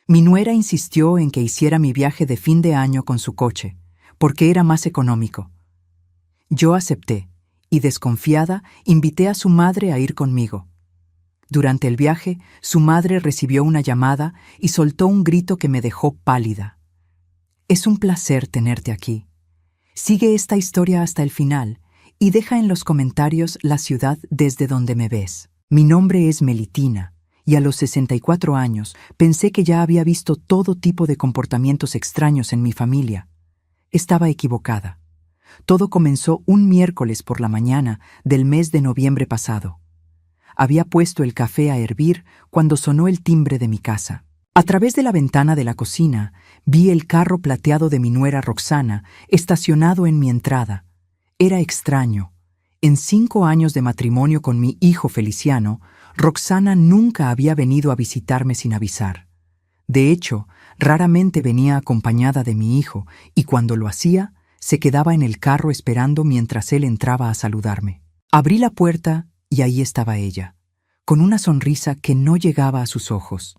Mi nuera insistió en que hiciera mi viaje de fin de año con su coche, porque era más económico. Yo acepté, y desconfiada, invité a su madre a ir conmigo. Durante el viaje, su madre recibió una llamada y soltó un grito que me dejó pálida. Es un placer tenerte aquí. Sigue esta historia hasta el final y deja en los comentarios la ciudad desde donde me ves. Mi nombre es Melitina, y a los 64 años pensé que ya había visto todo tipo de comportamientos extraños en mi familia. Estaba equivocada. Todo comenzó un miércoles por la mañana del mes de noviembre pasado. Había puesto el café a hervir cuando sonó el timbre de mi casa. A través de la ventana de la cocina vi el carro plateado de mi nuera Roxana estacionado en mi entrada. Era extraño. En 5 años de matrimonio con mi hijo Feliciano, Roxana nunca había venido a visitarme sin avisar. De hecho, raramente venía acompañada de mi hijo y cuando lo hacía, se quedaba en el carro esperando mientras él entraba a saludarme. Abrí la puerta y ahí estaba ella, con una sonrisa que no llegaba a sus ojos.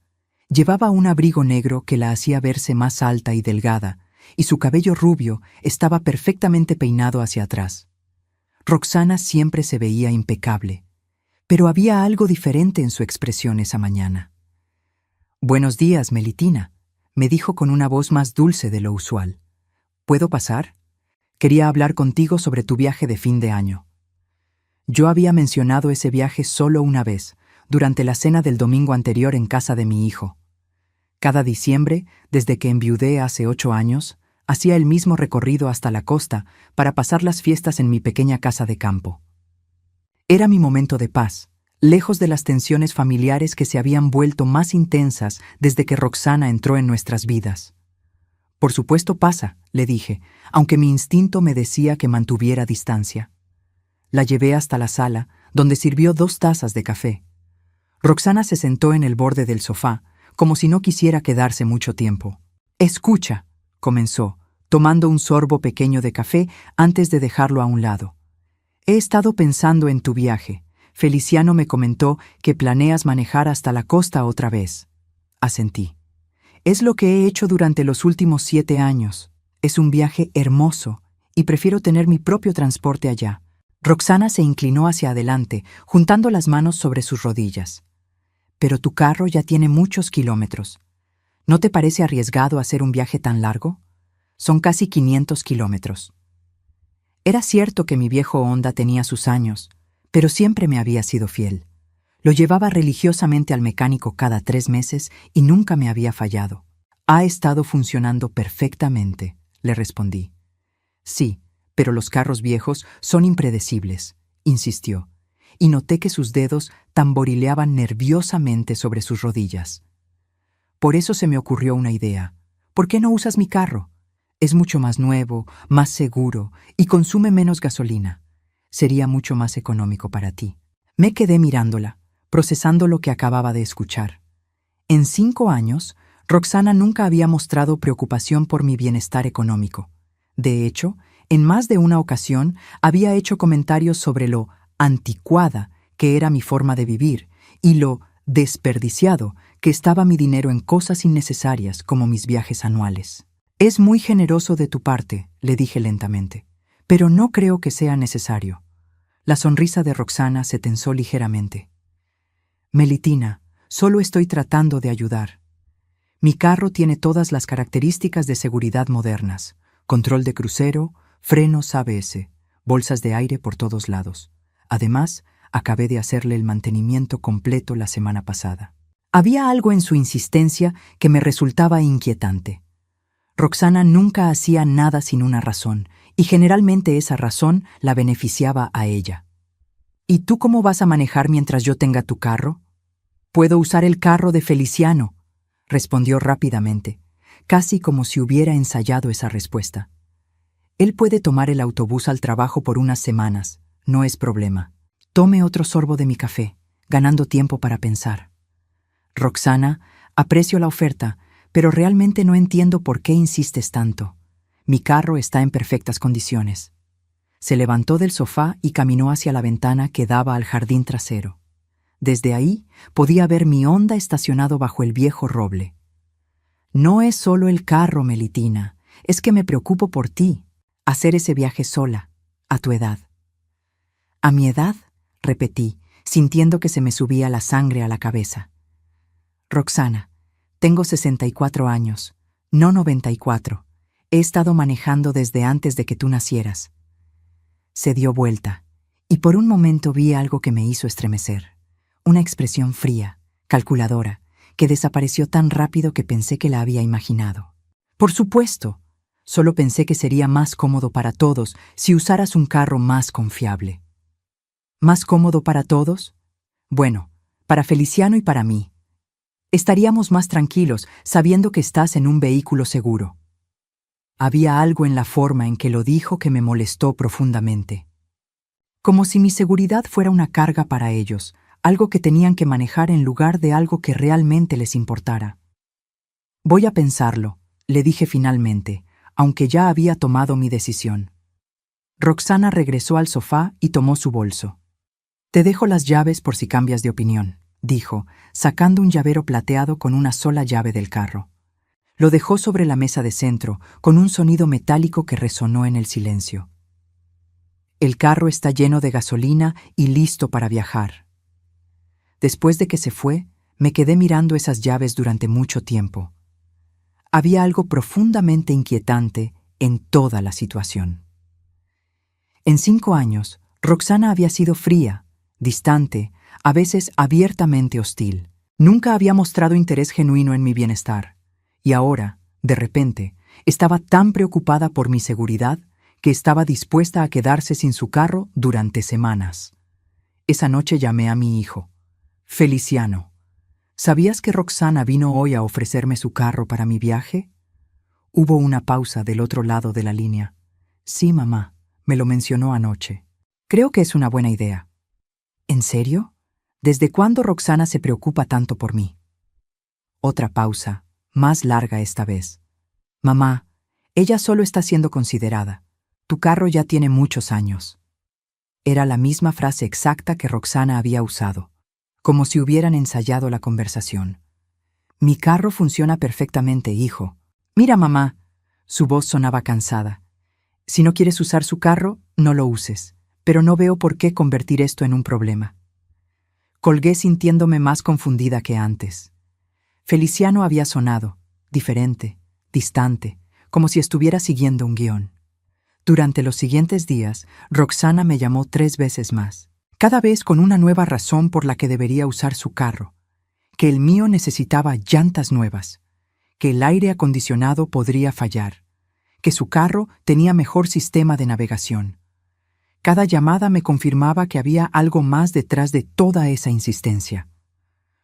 Llevaba un abrigo negro que la hacía verse más alta y delgada, y su cabello rubio estaba perfectamente peinado hacia atrás. Roxana siempre se veía impecable, pero había algo diferente en su expresión esa mañana. «Buenos días, Melitina», me dijo con una voz más dulce de lo usual. «¿Puedo pasar? Quería hablar contigo sobre tu viaje de fin de año». Yo había mencionado ese viaje solo una vez, durante la cena del domingo anterior en casa de mi hijo. Cada diciembre, desde que enviudé hace 8 años, hacía el mismo recorrido hasta la costa para pasar las fiestas en mi pequeña casa de campo. Era mi momento de paz, lejos de las tensiones familiares que se habían vuelto más intensas desde que Roxana entró en nuestras vidas. «Por supuesto pasa», le dije, aunque mi instinto me decía que mantuviera distancia. La llevé hasta la sala, donde sirvió 2 tazas de café. Roxana se sentó en el borde del sofá, como si no quisiera quedarse mucho tiempo. «Escucha», comenzó, tomando un sorbo pequeño de café antes de dejarlo a un lado. «He estado pensando en tu viaje. Feliciano me comentó que planeas manejar hasta la costa otra vez». Asentí. «Es lo que he hecho durante los últimos 7 años. Es un viaje hermoso y prefiero tener mi propio transporte allá». Roxana se inclinó hacia adelante, juntando las manos sobre sus rodillas. «Pero tu carro ya tiene muchos kilómetros. ¿No te parece arriesgado hacer un viaje tan largo? Son casi 500 kilómetros». Era cierto que mi viejo Honda tenía sus años, pero siempre me había sido fiel. Lo llevaba religiosamente al mecánico cada 3 meses y nunca me había fallado. «Ha estado funcionando perfectamente», le respondí. «Sí, pero los carros viejos son impredecibles», insistió, y noté que sus dedos tamborileaban nerviosamente sobre sus rodillas. Por eso se me ocurrió una idea. «¿Por qué no usas mi carro? Es mucho más nuevo, más seguro y consume menos gasolina. Sería mucho más económico para ti». Me quedé mirándola, procesando lo que acababa de escuchar. En 5 años, Roxana nunca había mostrado preocupación por mi bienestar económico. De hecho, en más de una ocasión había hecho comentarios sobre lo anticuada que era mi forma de vivir y lo desperdiciado que estaba mi dinero en cosas innecesarias como mis viajes anuales. «Es muy generoso de tu parte», le dije lentamente, «pero no creo que sea necesario». La sonrisa de Roxana se tensó ligeramente. «Melitina, solo estoy tratando de ayudar. Mi carro tiene todas las características de seguridad modernas: control de crucero, frenos ABS, bolsas de aire por todos lados. Además, acabé de hacerle el mantenimiento completo la semana pasada». Había algo en su insistencia que me resultaba inquietante. Roxana nunca hacía nada sin una razón, y generalmente esa razón la beneficiaba a ella. «¿Y tú cómo vas a manejar mientras yo tenga tu carro?» «Puedo usar el carro de Feliciano», respondió rápidamente, casi como si hubiera ensayado esa respuesta. «Él puede tomar el autobús al trabajo por unas semanas, no es problema». Tome otro sorbo de mi café, ganando tiempo para pensar. «Roxana, aprecio la oferta, pero realmente no entiendo por qué insistes tanto. Mi carro está en perfectas condiciones». Se levantó del sofá y caminó hacia la ventana que daba al jardín trasero. Desde ahí podía ver mi Honda estacionado bajo el viejo roble. No es solo el carro, Melitina, es que me preocupo por ti, hacer ese viaje sola, a tu edad. ¿A mi edad?, repetí, sintiendo que se me subía la sangre a la cabeza. Roxana, tengo 64 años, no 94. He estado manejando desde antes de que tú nacieras. Se dio vuelta, y por un momento vi algo que me hizo estremecer. Una expresión fría, calculadora, que desapareció tan rápido que pensé que la había imaginado. Por supuesto, solo pensé que sería más cómodo para todos si usaras un carro más confiable. ¿Más cómodo para todos? Bueno, para Feliciano y para mí. Estaríamos más tranquilos sabiendo que estás en un vehículo seguro. Había algo en la forma en que lo dijo que me molestó profundamente. Como si mi seguridad fuera una carga para ellos, algo que tenían que manejar en lugar de algo que realmente les importara. Voy a pensarlo, le dije finalmente, aunque ya había tomado mi decisión. Roxana regresó al sofá y tomó su bolso. Te dejo las llaves por si cambias de opinión, dijo, sacando un llavero plateado con una sola llave del carro. Lo dejó sobre la mesa de centro, con un sonido metálico que resonó en el silencio. El carro está lleno de gasolina y listo para viajar. Después de que se fue, me quedé mirando esas llaves durante mucho tiempo. Había algo profundamente inquietante en toda la situación. En 5 años, Roxana había sido fría, distante, a veces abiertamente hostil. Nunca había mostrado interés genuino en mi bienestar. Y ahora, de repente, estaba tan preocupada por mi seguridad que estaba dispuesta a quedarse sin su carro durante semanas. Esa noche llamé a mi hijo. Feliciano, ¿sabías que Roxana vino hoy a ofrecerme su carro para mi viaje? Hubo una pausa del otro lado de la línea. Sí, mamá, me lo mencionó anoche. Creo que es una buena idea. ¿En serio? ¿Desde cuándo Roxana se preocupa tanto por mí? Otra pausa, más larga esta vez. Mamá, ella solo está siendo considerada. Tu carro ya tiene muchos años. Era la misma frase exacta que Roxana había usado, como si hubieran ensayado la conversación. Mi carro funciona perfectamente, hijo. Mira, mamá. Su voz sonaba cansada. Si no quieres usar su carro, no lo uses, pero no veo por qué convertir esto en un problema. Colgué sintiéndome más confundida que antes. Feliciano había sonado, diferente, distante, como si estuviera siguiendo un guión. Durante los siguientes días, Roxana me llamó 3 veces más, cada vez con una nueva razón por la que debería usar su carro, que el mío necesitaba llantas nuevas, que el aire acondicionado podría fallar, que su carro tenía mejor sistema de navegación. Cada llamada me confirmaba que había algo más detrás de toda esa insistencia.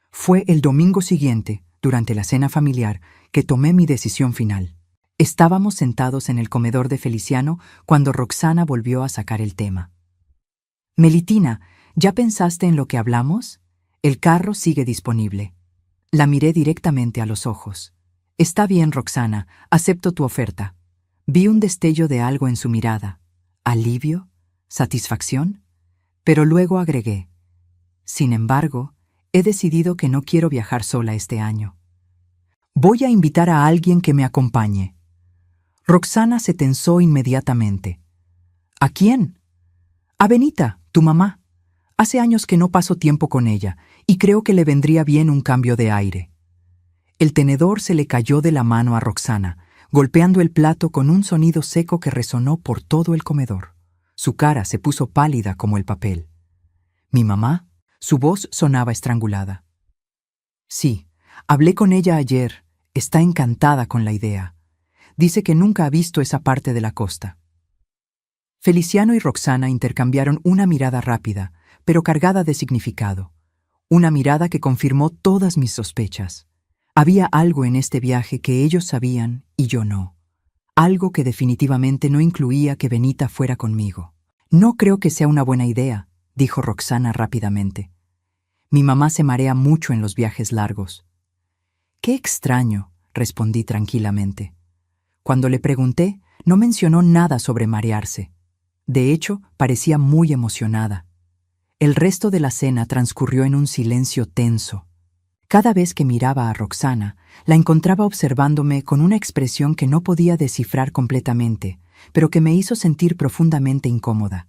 Fue el domingo siguiente, durante la cena familiar, que tomé mi decisión final. Estábamos sentados en el comedor de Feliciano cuando Roxana volvió a sacar el tema. Melitina, ¿ya pensaste en lo que hablamos? El carro sigue disponible. La miré directamente a los ojos. Está bien, Roxana, acepto tu oferta. Vi un destello de algo en su mirada. ¿Alivio? ¿Satisfacción? Pero luego agregué. Sin embargo, he decidido que no quiero viajar sola este año. Voy a invitar a alguien que me acompañe. Roxana se tensó inmediatamente. ¿A quién? A Benita, tu mamá. Hace años que no paso tiempo con ella, y creo que le vendría bien un cambio de aire. El tenedor se le cayó de la mano a Roxana, golpeando el plato con un sonido seco que resonó por todo el comedor. Su cara se puso pálida como el papel. ¿Mi mamá? Su voz sonaba estrangulada. Sí, hablé con ella ayer. Está encantada con la idea. Dice que nunca ha visto esa parte de la costa. Feliciano y Roxana intercambiaron una mirada rápida, pero cargada de significado. Una mirada que confirmó todas mis sospechas. Había algo en este viaje que ellos sabían y yo no. Algo que definitivamente no incluía que Benita fuera conmigo. No creo que sea una buena idea, dijo Roxana rápidamente. Mi mamá se marea mucho en los viajes largos. Qué extraño, respondí tranquilamente. Cuando le pregunté, no mencionó nada sobre marearse. De hecho, parecía muy emocionada. El resto de la cena transcurrió en un silencio tenso. Cada vez que miraba a Roxana, la encontraba observándome con una expresión que no podía descifrar completamente, pero que me hizo sentir profundamente incómoda.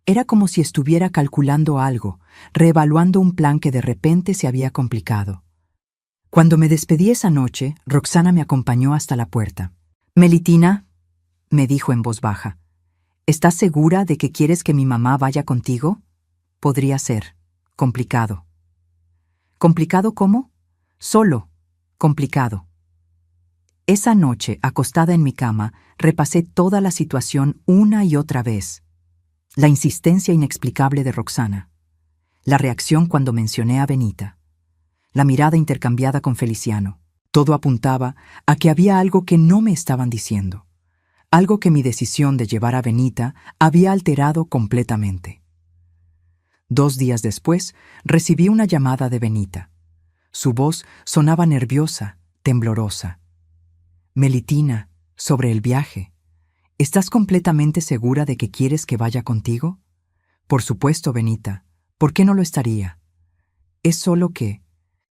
Era como si estuviera calculando algo, reevaluando un plan que de repente se había complicado. Cuando me despedí esa noche, Roxana me acompañó hasta la puerta. «Melitina», me dijo en voz baja, «¿estás segura de que quieres que mi mamá vaya contigo? Podría ser. Complicado». ¿Complicado cómo? Solo. Complicado. Esa noche, acostada en mi cama, repasé toda la situación una y otra vez. La insistencia inexplicable de Roxana. La reacción cuando mencioné a Benita. La mirada intercambiada con Feliciano. Todo apuntaba a que había algo que no me estaban diciendo. Algo que mi decisión de llevar a Benita había alterado completamente. 2 días después, recibí una llamada de Benita. Su voz sonaba nerviosa, temblorosa. «Melitina, sobre el viaje. ¿Estás completamente segura de que quieres que vaya contigo?» «Por supuesto, Benita. ¿Por qué no lo estaría? Es solo que...»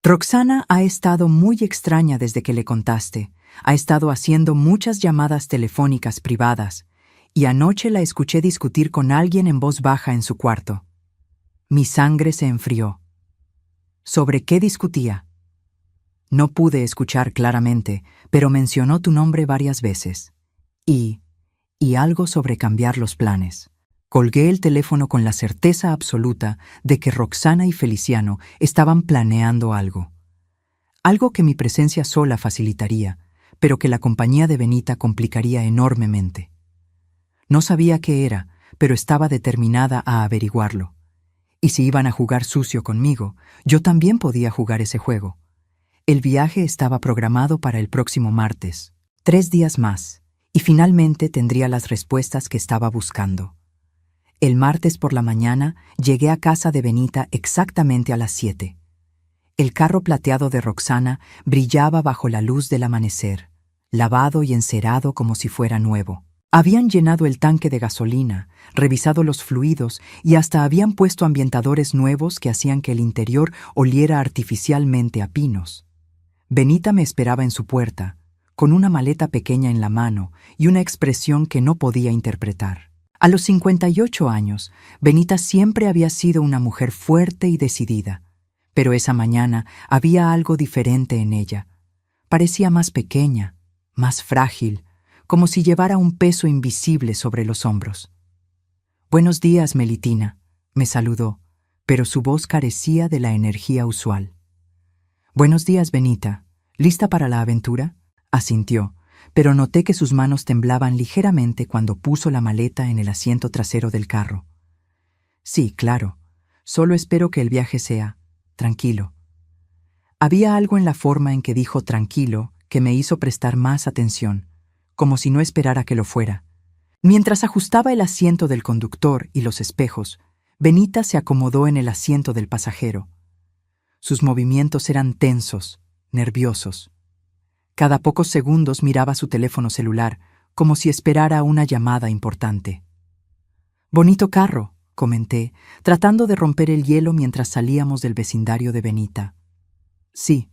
Roxana ha estado muy extraña desde que le contaste. Ha estado haciendo muchas llamadas telefónicas privadas, y anoche la escuché discutir con alguien en voz baja en su cuarto. Mi sangre se enfrió. ¿Sobre qué discutía? No pude escuchar claramente, pero mencionó tu nombre varias veces. Y algo sobre cambiar los planes. Colgué el teléfono con la certeza absoluta de que Roxana y Feliciano estaban planeando algo. Algo que mi presencia sola facilitaría, pero que la compañía de Benita complicaría enormemente. No sabía qué era, pero estaba determinada a averiguarlo. Y si iban a jugar sucio conmigo, yo también podía jugar ese juego. El viaje estaba programado para el próximo martes, 3 días más, y finalmente tendría las respuestas que estaba buscando. El martes por la mañana llegué a casa de Benita exactamente a las 7. El carro plateado de Roxana brillaba bajo la luz del amanecer, lavado y encerado como si fuera nuevo. Habían llenado el tanque de gasolina, revisado los fluidos y hasta habían puesto ambientadores nuevos que hacían que el interior oliera artificialmente a pinos. Benita me esperaba en su puerta, con una maleta pequeña en la mano y una expresión que no podía interpretar. A los 58 años, Benita siempre había sido una mujer fuerte y decidida, pero esa mañana había algo diferente en ella. Parecía más pequeña, más frágil, como si llevara un peso invisible sobre los hombros. «Buenos días, Melitina», me saludó, pero su voz carecía de la energía usual. «Buenos días, Benita. ¿Lista para la aventura?», asintió, pero noté que sus manos temblaban ligeramente cuando puso la maleta en el asiento trasero del carro. «Sí, claro. Solo espero que el viaje sea tranquilo». Había algo en la forma en que dijo tranquilo que me hizo prestar más atención, como si no esperara que lo fuera. Mientras ajustaba el asiento del conductor y los espejos, Benita se acomodó en el asiento del pasajero. Sus movimientos eran tensos, nerviosos. Cada pocos segundos miraba su teléfono celular, como si esperara una llamada importante. «Bonito carro», comenté, tratando de romper el hielo mientras salíamos del vecindario de Benita. «Sí»,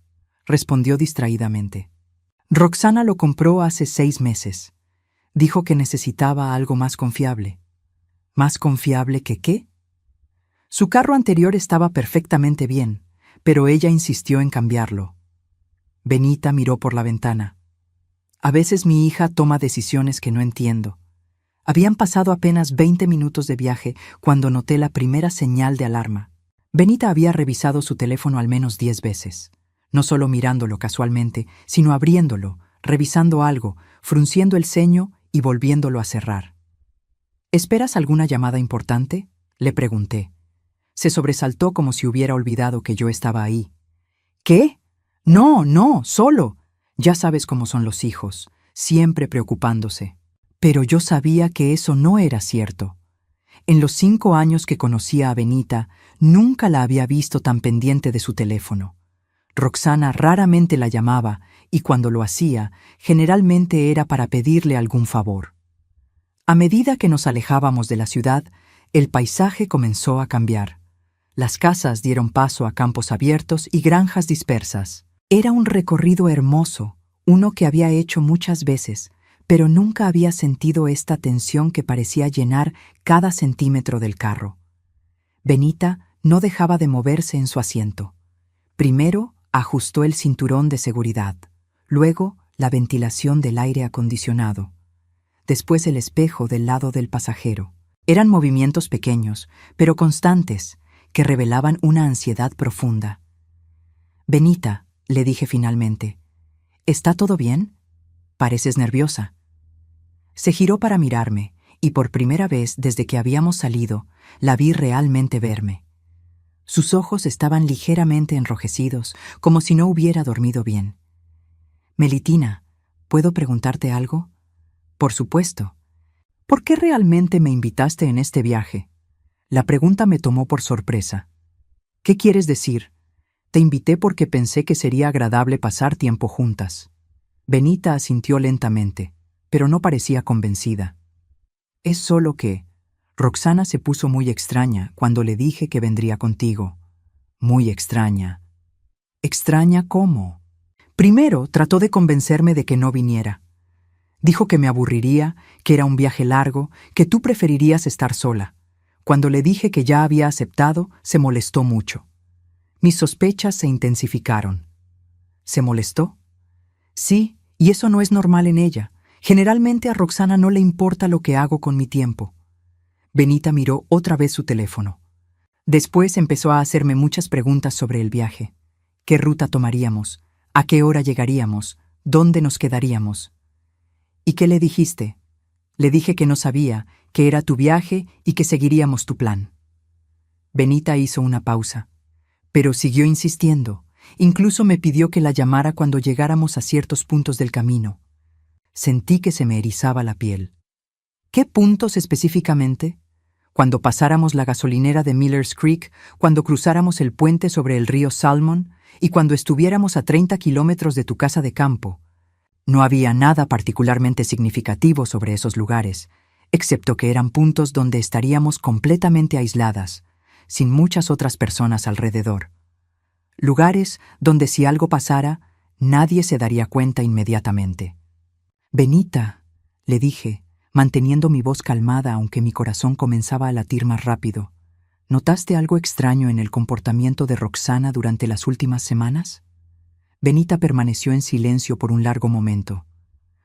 respondió distraídamente. «Roxana lo compró hace 6 meses. Dijo que necesitaba algo más confiable». ¿Más confiable que qué? Su carro anterior estaba perfectamente bien, pero ella insistió en cambiarlo. Benita miró por la ventana. «A veces mi hija toma decisiones que no entiendo». Habían pasado apenas 20 minutos de viaje cuando noté la primera señal de alarma. Benita había revisado su teléfono al menos 10 veces. No solo mirándolo casualmente, sino abriéndolo, revisando algo, frunciendo el ceño y volviéndolo a cerrar. «¿Esperas alguna llamada importante?», le pregunté. Se sobresaltó como si hubiera olvidado que yo estaba ahí. «¿Qué? No, solo. Ya sabes cómo son los hijos, siempre preocupándose». Pero yo sabía que eso no era cierto. En los 5 años que conocía a Benita, nunca la había visto tan pendiente de su teléfono. Roxana raramente la llamaba, y cuando lo hacía, generalmente era para pedirle algún favor. A medida que nos alejábamos de la ciudad, el paisaje comenzó a cambiar. Las casas dieron paso a campos abiertos y granjas dispersas. Era un recorrido hermoso, uno que había hecho muchas veces, pero nunca había sentido esta tensión que parecía llenar cada centímetro del carro. Benita no dejaba de moverse en su asiento. Primero ajustó el cinturón de seguridad, luego la ventilación del aire acondicionado, después el espejo del lado del pasajero. Eran movimientos pequeños, pero constantes, que revelaban una ansiedad profunda. «Benita», le dije finalmente, «¿está todo bien? Pareces nerviosa». Se giró para mirarme, y por primera vez desde que habíamos salido, la vi realmente verme. Sus ojos estaban ligeramente enrojecidos, como si no hubiera dormido bien. «Melitina, ¿puedo preguntarte algo?» «Por supuesto. ¿Por qué realmente me invitaste en este viaje?» La pregunta me tomó por sorpresa. «¿Qué quieres decir?» «Te invité porque pensé que sería agradable pasar tiempo juntas». Benita asintió lentamente, pero no parecía convencida. «Es solo que Roxana se puso muy extraña cuando le dije que vendría contigo. Muy extraña». «¿Extraña cómo?» «Primero trató de convencerme de que no viniera. Dijo que me aburriría, que era un viaje largo, que tú preferirías estar sola. Cuando le dije que ya había aceptado, se molestó mucho. Mis sospechas se intensificaron». «¿Se molestó?» «Sí, y eso no es normal en ella. Generalmente a Roxana no le importa lo que hago con mi tiempo». Benita miró otra vez su teléfono. Después empezó a hacerme muchas preguntas sobre el viaje. ¿Qué ruta tomaríamos? ¿A qué hora llegaríamos? ¿Dónde nos quedaríamos? «¿Y qué le dijiste?» «Le dije que no sabía, que era tu viaje y que seguiríamos tu plan». Benita hizo una pausa, pero siguió insistiendo. Incluso me pidió que la llamara cuando llegáramos a ciertos puntos del camino. Sentí que se me erizaba la piel. «¿Qué puntos específicamente?» «Cuando pasáramos la gasolinera de Miller's Creek, cuando cruzáramos el puente sobre el río Salmon y cuando estuviéramos a 30 kilómetros de tu casa de campo». No había nada particularmente significativo sobre esos lugares, excepto que eran puntos donde estaríamos completamente aisladas, sin muchas otras personas alrededor. Lugares donde si algo pasara, nadie se daría cuenta inmediatamente. «Benita», le dije, manteniendo mi voz calmada aunque mi corazón comenzaba a latir más rápido, ¿notaste algo extraño en el comportamiento de Roxana durante las últimas semanas? Benita permaneció en silencio por un largo momento.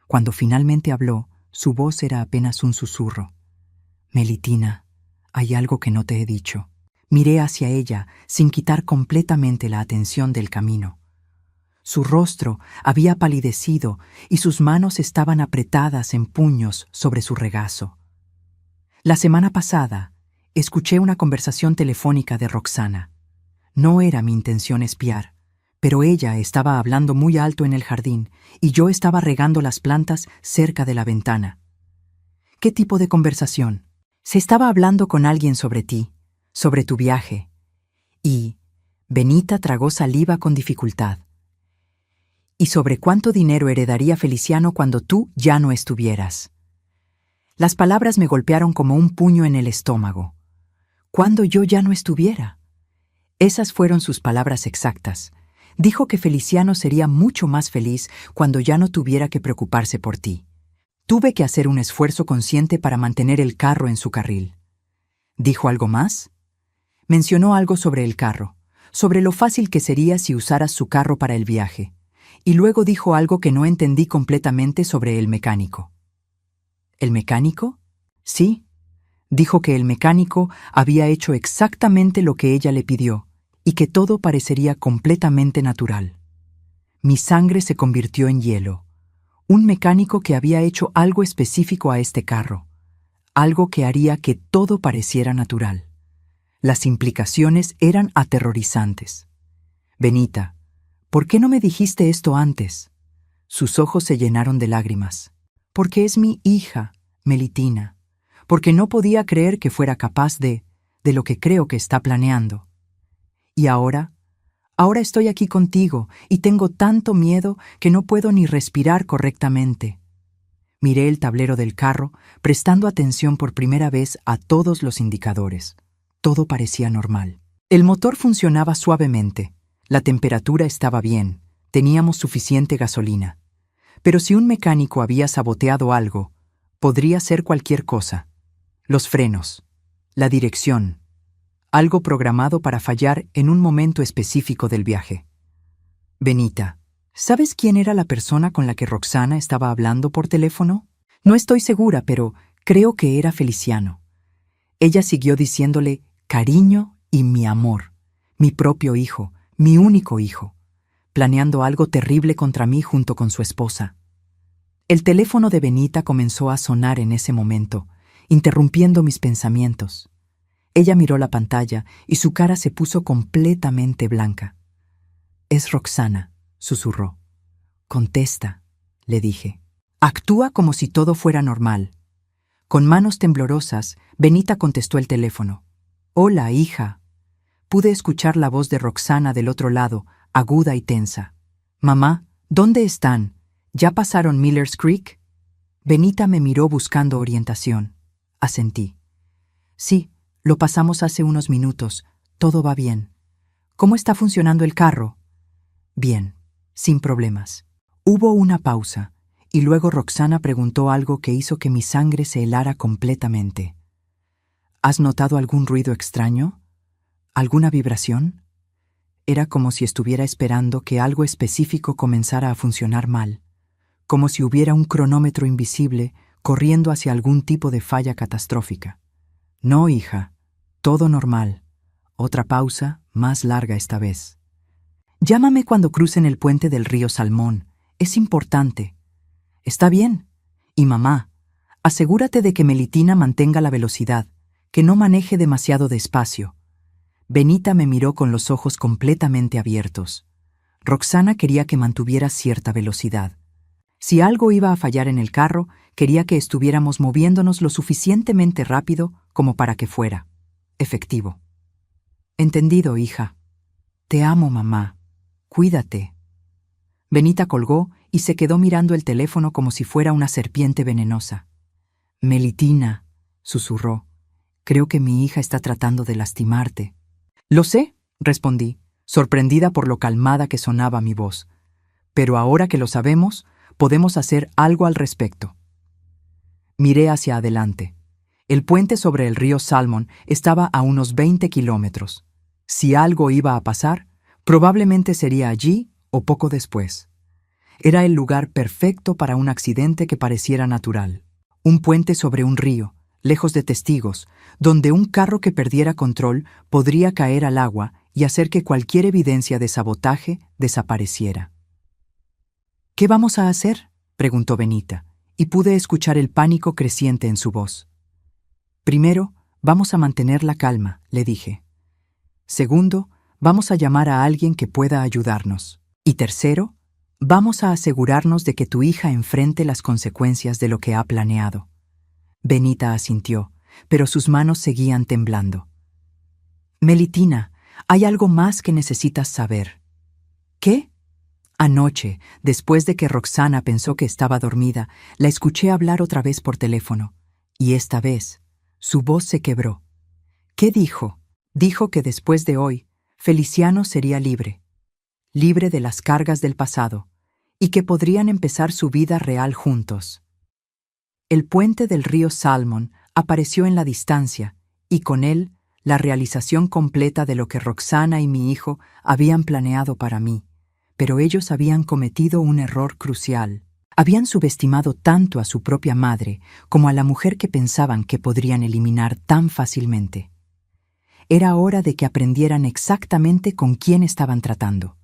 Cuando finalmente habló, su voz era apenas un susurro. «Melitina, hay algo que no te he dicho». Miré hacia ella sin quitar completamente la atención del camino. Su rostro había palidecido y sus manos estaban apretadas en puños sobre su regazo. La semana pasada, escuché una conversación telefónica de Roxana. No era mi intención espiar, pero ella estaba hablando muy alto en el jardín y yo estaba regando las plantas cerca de la ventana. ¿Qué tipo de conversación? Se estaba hablando con alguien sobre ti, sobre tu viaje. Y Benita tragó saliva con dificultad. Y sobre cuánto dinero heredaría Feliciano cuando tú ya no estuvieras. Las palabras me golpearon como un puño en el estómago. ¿Cuándo yo ya no estuviera? Esas fueron sus palabras exactas. Dijo que Feliciano sería mucho más feliz cuando ya no tuviera que preocuparse por ti. Tuve que hacer un esfuerzo consciente para mantener el carro en su carril. ¿Dijo algo más? Mencionó algo sobre el carro, sobre lo fácil que sería si usaras su carro para el viaje, y luego dijo algo que no entendí completamente sobre el mecánico. ¿El mecánico? Sí. Dijo que el mecánico había hecho exactamente lo que ella le pidió, y que todo parecería completamente natural. Mi sangre se convirtió en hielo. Un mecánico que había hecho algo específico a este carro, algo que haría que todo pareciera natural. Las implicaciones eran aterrorizantes. «Benita, ¿por qué no me dijiste esto antes?» Sus ojos se llenaron de lágrimas. «Porque es mi hija, Melitina. Porque no podía creer que fuera capaz de lo que creo que está planeando. Y ahora estoy aquí contigo y tengo tanto miedo que no puedo ni respirar correctamente». Miré el tablero del carro, prestando atención por primera vez a todos los indicadores. Todo parecía normal. El motor funcionaba suavemente, la temperatura estaba bien, teníamos suficiente gasolina. Pero si un mecánico había saboteado algo, podría ser cualquier cosa. Los frenos, la dirección, algo programado para fallar en un momento específico del viaje. Benita, ¿sabes quién era la persona con la que Roxana estaba hablando por teléfono? No estoy segura, pero creo que era Feliciano. Ella siguió diciéndole cariño y mi amor, mi propio hijo, mi único hijo, planeando algo terrible contra mí junto con su esposa. El teléfono de Benita comenzó a sonar en ese momento, interrumpiendo mis pensamientos. Ella miró la pantalla y su cara se puso completamente blanca. «Es Roxana», susurró. «Contesta», le dije. «Actúa como si todo fuera normal». Con manos temblorosas, Benita contestó el teléfono. «Hola, hija». Pude escuchar la voz de Roxana del otro lado, aguda y tensa. «Mamá, ¿dónde están? ¿Ya pasaron Miller's Creek?» Benita me miró buscando orientación. Asentí. «Sí, lo pasamos hace unos minutos. Todo va bien». «¿Cómo está funcionando el carro?» «Bien, sin problemas». Hubo una pausa, y luego Roxana preguntó algo que hizo que mi sangre se helara completamente. «¿Has notado algún ruido extraño? ¿Alguna vibración?» Era como si estuviera esperando que algo específico comenzara a funcionar mal, como si hubiera un cronómetro invisible corriendo hacia algún tipo de falla catastrófica. «No, hija, todo normal». Otra pausa, más larga esta vez. «Llámame cuando crucen el puente del río Salmón. Es importante». «Está bien. Y mamá, asegúrate de que Melitina mantenga la velocidad, que no maneje demasiado despacio». Benita me miró con los ojos completamente abiertos. Roxana quería que mantuviera cierta velocidad. Si algo iba a fallar en el carro, quería que estuviéramos moviéndonos lo suficientemente rápido como para que fuera efectivo. «Entendido, hija. Te amo, mamá. Cuídate». Benita colgó y se quedó mirando el teléfono como si fuera una serpiente venenosa. «Melitina», susurró, «creo que mi hija está tratando de lastimarte». «Lo sé», respondí, sorprendida por lo calmada que sonaba mi voz. «Pero ahora que lo sabemos, podemos hacer algo al respecto». Miré hacia adelante. El puente sobre el río Salmon estaba a unos 20 kilómetros. Si algo iba a pasar, probablemente sería allí o poco después. Era el lugar perfecto para un accidente que pareciera natural. Un puente sobre un río, lejos de testigos, donde un carro que perdiera control podría caer al agua y hacer que cualquier evidencia de sabotaje desapareciera. «¿Qué vamos a hacer?», preguntó Benita, y pude escuchar el pánico creciente en su voz. «Primero, vamos a mantener la calma», le dije. «Segundo, vamos a llamar a alguien que pueda ayudarnos. Y tercero, vamos a asegurarnos de que tu hija enfrente las consecuencias de lo que ha planeado». Benita asintió, pero sus manos seguían temblando. «Melitina, hay algo más que necesitas saber». «¿Qué?» Anoche, después de que Roxana pensó que estaba dormida, la escuché hablar otra vez por teléfono, y esta vez su voz se quebró. «¿Qué dijo?» «Dijo que después de hoy, Feliciano sería libre de las cargas del pasado, y que podrían empezar su vida real juntos». El puente del río Salmon apareció en la distancia, y con él la realización completa de lo que Roxana y mi hijo habían planeado para mí. Pero ellos habían cometido un error crucial. Habían subestimado tanto a su propia madre como a la mujer que pensaban que podrían eliminar tan fácilmente. Era hora de que aprendieran exactamente con quién estaban tratando.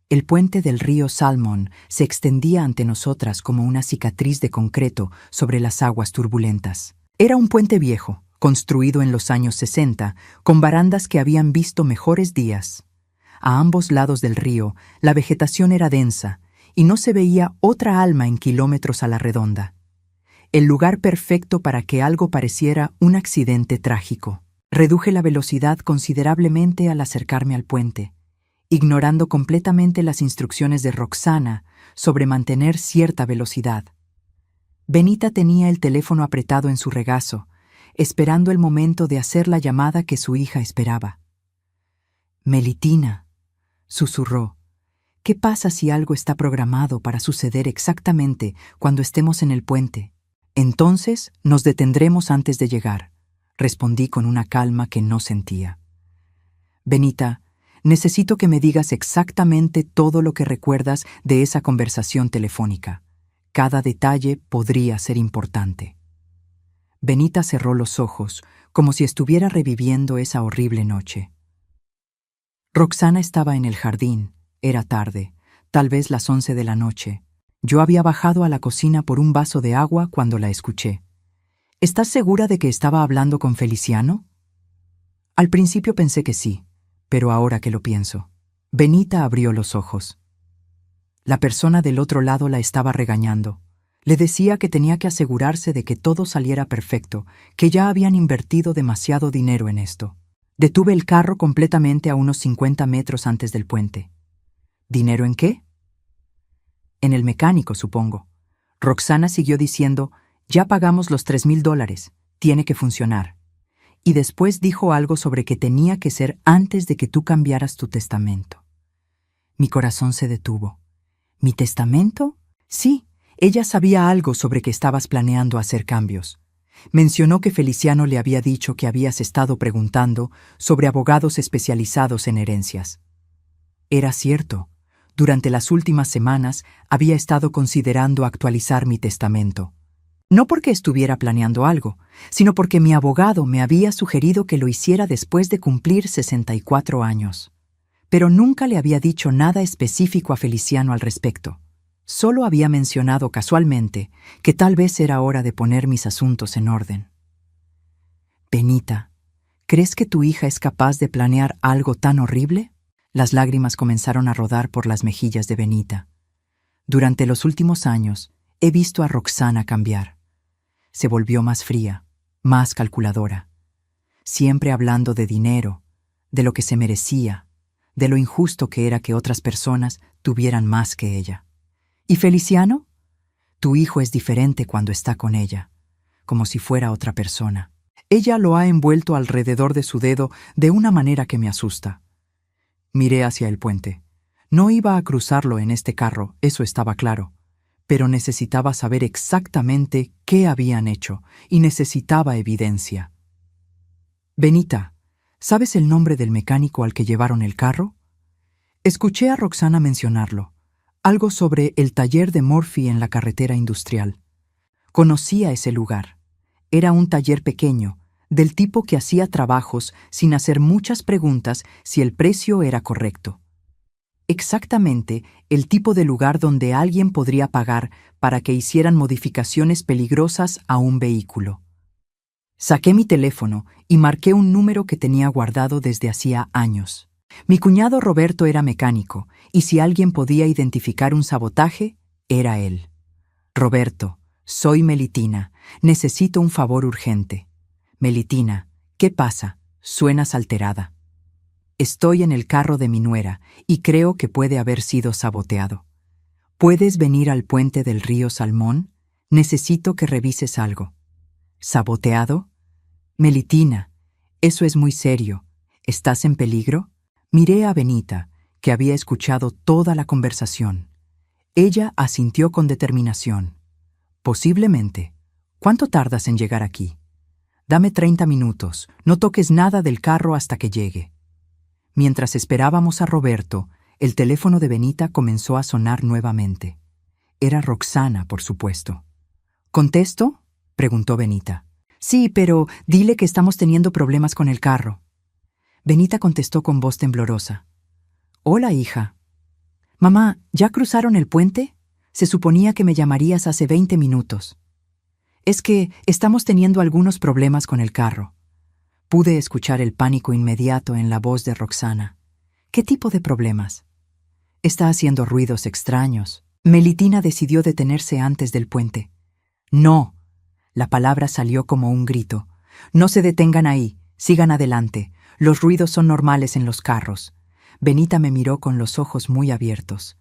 El puente del río Salmon se extendía ante nosotras como una cicatriz de concreto sobre las aguas turbulentas. Era un puente viejo, construido en los años 60, con barandas que habían visto mejores días. A ambos lados del río, la vegetación era densa, y no se veía otra alma en kilómetros a la redonda. El lugar perfecto para que algo pareciera un accidente trágico. Reduje la velocidad considerablemente al acercarme al puente, ignorando completamente las instrucciones de Roxana sobre mantener cierta velocidad. Benita tenía el teléfono apretado en su regazo, esperando el momento de hacer la llamada que su hija esperaba. Melitina, susurró, ¿qué pasa si algo está programado para suceder exactamente cuando estemos en el puente? Entonces nos detendremos antes de llegar, respondí con una calma que no sentía. Benita, necesito que me digas exactamente todo lo que recuerdas de esa conversación telefónica. Cada detalle podría ser importante. Benita cerró los ojos, como si estuviera reviviendo esa horrible noche. Roxana estaba en el jardín. Era tarde, tal vez las 11 de la noche. Yo había bajado a la cocina por un vaso de agua cuando la escuché. ¿Estás segura de que estaba hablando con Feliciano? Al principio pensé que sí, pero ahora que lo pienso. Benita abrió los ojos. La persona del otro lado la estaba regañando. Le decía que tenía que asegurarse de que todo saliera perfecto, que ya habían invertido demasiado dinero en esto. Detuve el carro completamente a unos 50 metros antes del puente. ¿Dinero en qué? En el mecánico, supongo. Roxana siguió diciendo, ya pagamos los $3,000, tiene que funcionar. Y después dijo algo sobre que tenía que ser antes de que tú cambiaras tu testamento. Mi corazón se detuvo. ¿Mi testamento? Sí, ella sabía algo sobre que estabas planeando hacer cambios. Mencionó que Feliciano le había dicho que habías estado preguntando sobre abogados especializados en herencias. Era cierto. Durante las últimas semanas había estado considerando actualizar mi testamento. No porque estuviera planeando algo, sino porque mi abogado me había sugerido que lo hiciera después de cumplir 64 años. Pero nunca le había dicho nada específico a Feliciano al respecto. Solo había mencionado casualmente que tal vez era hora de poner mis asuntos en orden. Benita, ¿crees que tu hija es capaz de planear algo tan horrible? Las lágrimas comenzaron a rodar por las mejillas de Benita. Durante los últimos años he visto a Roxana cambiar. Se volvió más fría, más calculadora, siempre hablando de dinero, de lo que se merecía, de lo injusto que era que otras personas tuvieran más que ella. ¿Y Feliciano? Tu hijo es diferente cuando está con ella, como si fuera otra persona. Ella lo ha envuelto alrededor de su dedo de una manera que me asusta. Miré hacia el puente. No iba a cruzarlo en este carro, eso estaba claro, pero necesitaba saber exactamente qué habían hecho y necesitaba evidencia. Benita, ¿sabes el nombre del mecánico al que llevaron el carro? Escuché a Roxana mencionarlo, algo sobre el taller de Murphy en la carretera industrial. Conocía ese lugar. Era un taller pequeño, del tipo que hacía trabajos sin hacer muchas preguntas si el precio era correcto. Exactamente el tipo de lugar donde alguien podría pagar para que hicieran modificaciones peligrosas a un vehículo. Saqué mi teléfono y marqué un número que tenía guardado desde hacía años. Mi cuñado Roberto era mecánico, y si alguien podía identificar un sabotaje, era él. Roberto, soy Melitina. Necesito un favor urgente. Melitina, ¿qué pasa? Suenas alterada. Estoy en el carro de mi nuera y creo que puede haber sido saboteado. ¿Puedes venir al puente del río Salmón? Necesito que revises algo. ¿Saboteado? Melitina, eso es muy serio. ¿Estás en peligro? Miré a Benita, que había escuchado toda la conversación. Ella asintió con determinación. Posiblemente. ¿Cuánto tardas en llegar aquí? Dame 30 minutos. No toques nada del carro hasta que llegue. Mientras esperábamos a Roberto, el teléfono de Benita comenzó a sonar nuevamente. Era Roxana, por supuesto. ¿Contesto? Preguntó Benita. Sí, pero dile que estamos teniendo problemas con el carro. Benita contestó con voz temblorosa. Hola, hija. Mamá, ¿ya cruzaron el puente? Se suponía que me llamarías hace 20 minutos. Es que estamos teniendo algunos problemas con el carro. Pude escuchar el pánico inmediato en la voz de Roxana. ¿Qué tipo de problemas? Está haciendo ruidos extraños. Melitina decidió detenerse antes del puente. No. La palabra salió como un grito. No se detengan ahí. Sigan adelante. Los ruidos son normales en los carros. Benita me miró con los ojos muy abiertos.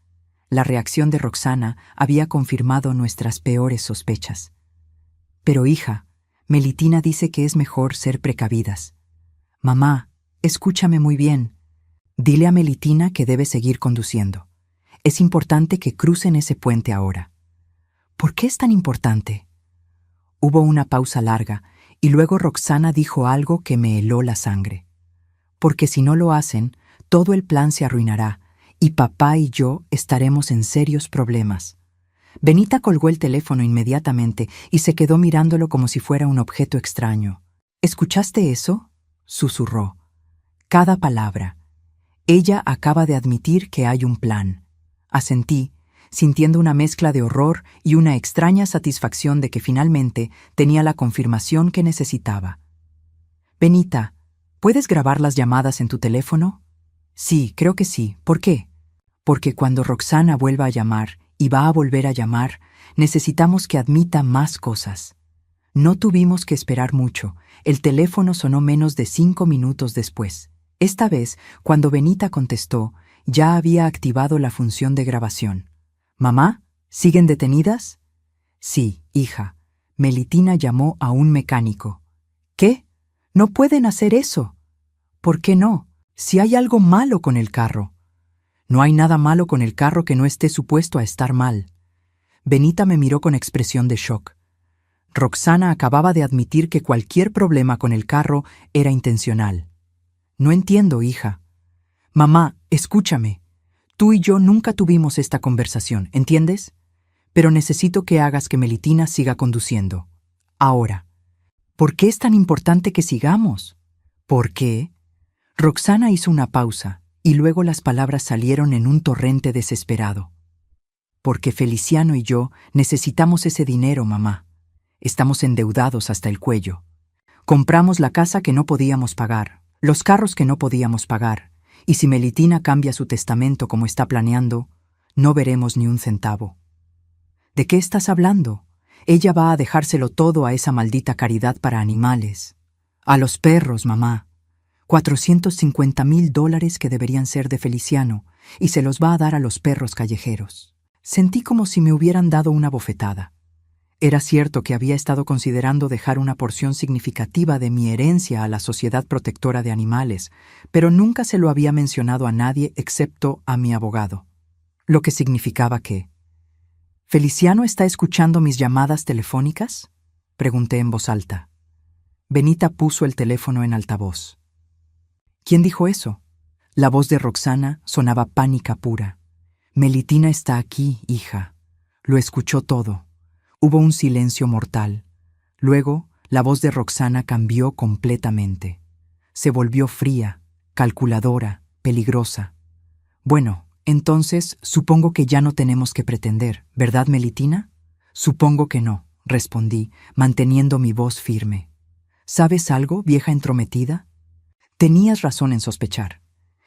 La reacción de Roxana había confirmado nuestras peores sospechas. Pero, hija, Melitina dice que es mejor ser precavidas. Mamá, escúchame muy bien. Dile a Melitina que debe seguir conduciendo. Es importante que crucen ese puente ahora. ¿Por qué es tan importante? Hubo una pausa larga y luego Roxana dijo algo que me heló la sangre. Porque si no lo hacen, todo el plan se arruinará y papá y yo estaremos en serios problemas. Benita colgó el teléfono inmediatamente y se quedó mirándolo como si fuera un objeto extraño. ¿Escuchaste eso?, susurró. Cada palabra. Ella acaba de admitir que hay un plan. Asentí, sintiendo una mezcla de horror y una extraña satisfacción de que finalmente tenía la confirmación que necesitaba. Benita, ¿puedes grabar las llamadas en tu teléfono? Sí, creo que sí. ¿Por qué? Porque cuando Roxana vuelva a llamar, y va a volver a llamar, necesitamos que admita más cosas. No tuvimos que esperar mucho. El teléfono sonó menos de 5 minutos después. Esta vez, cuando Benita contestó, ya había activado la función de grabación. «¿Mamá? ¿Siguen detenidas?» «Sí, hija». Melitina llamó a un mecánico. «¿Qué? No pueden hacer eso». «¿Por qué no? Si hay algo malo con el carro». «No hay nada malo con el carro que no esté supuesto a estar mal». Benita me miró con expresión de shock. Roxana acababa de admitir que cualquier problema con el carro era intencional. «No entiendo, hija». «Mamá, escúchame. Tú y yo nunca tuvimos esta conversación, ¿entiendes? Pero necesito que hagas que Melitina siga conduciendo. Ahora. ¿Por qué es tan importante que sigamos?» «¿Por qué?» Roxana hizo una pausa y luego las palabras salieron en un torrente desesperado. «Porque Feliciano y yo necesitamos ese dinero, mamá. Estamos endeudados hasta el cuello. Compramos la casa que no podíamos pagar, los carros que no podíamos pagar, y si Melitina cambia su testamento como está planeando, no veremos ni un centavo». «¿De qué estás hablando? Ella va a dejárselo todo a esa maldita caridad para animales. A los perros, mamá. $450,000 que deberían ser de Feliciano, y se los va a dar a los perros callejeros». Sentí como si me hubieran dado una bofetada. Era cierto que había estado considerando dejar una porción significativa de mi herencia a la Sociedad Protectora de Animales, pero nunca se lo había mencionado a nadie excepto a mi abogado. Lo que significaba que... «¿Feliciano está escuchando mis llamadas telefónicas?», pregunté en voz alta. Benita puso el teléfono en altavoz. «¿Quién dijo eso?». La voz de Roxana sonaba pánica pura. «Melitina está aquí, hija. Lo escuchó todo». Hubo un silencio mortal. Luego, la voz de Roxana cambió completamente. Se volvió fría, calculadora, peligrosa. «Bueno, entonces supongo que ya no tenemos que pretender, ¿verdad, Melitina?» «Supongo que no», respondí, manteniendo mi voz firme. «¿Sabes algo, vieja entrometida? Tenías razón en sospechar.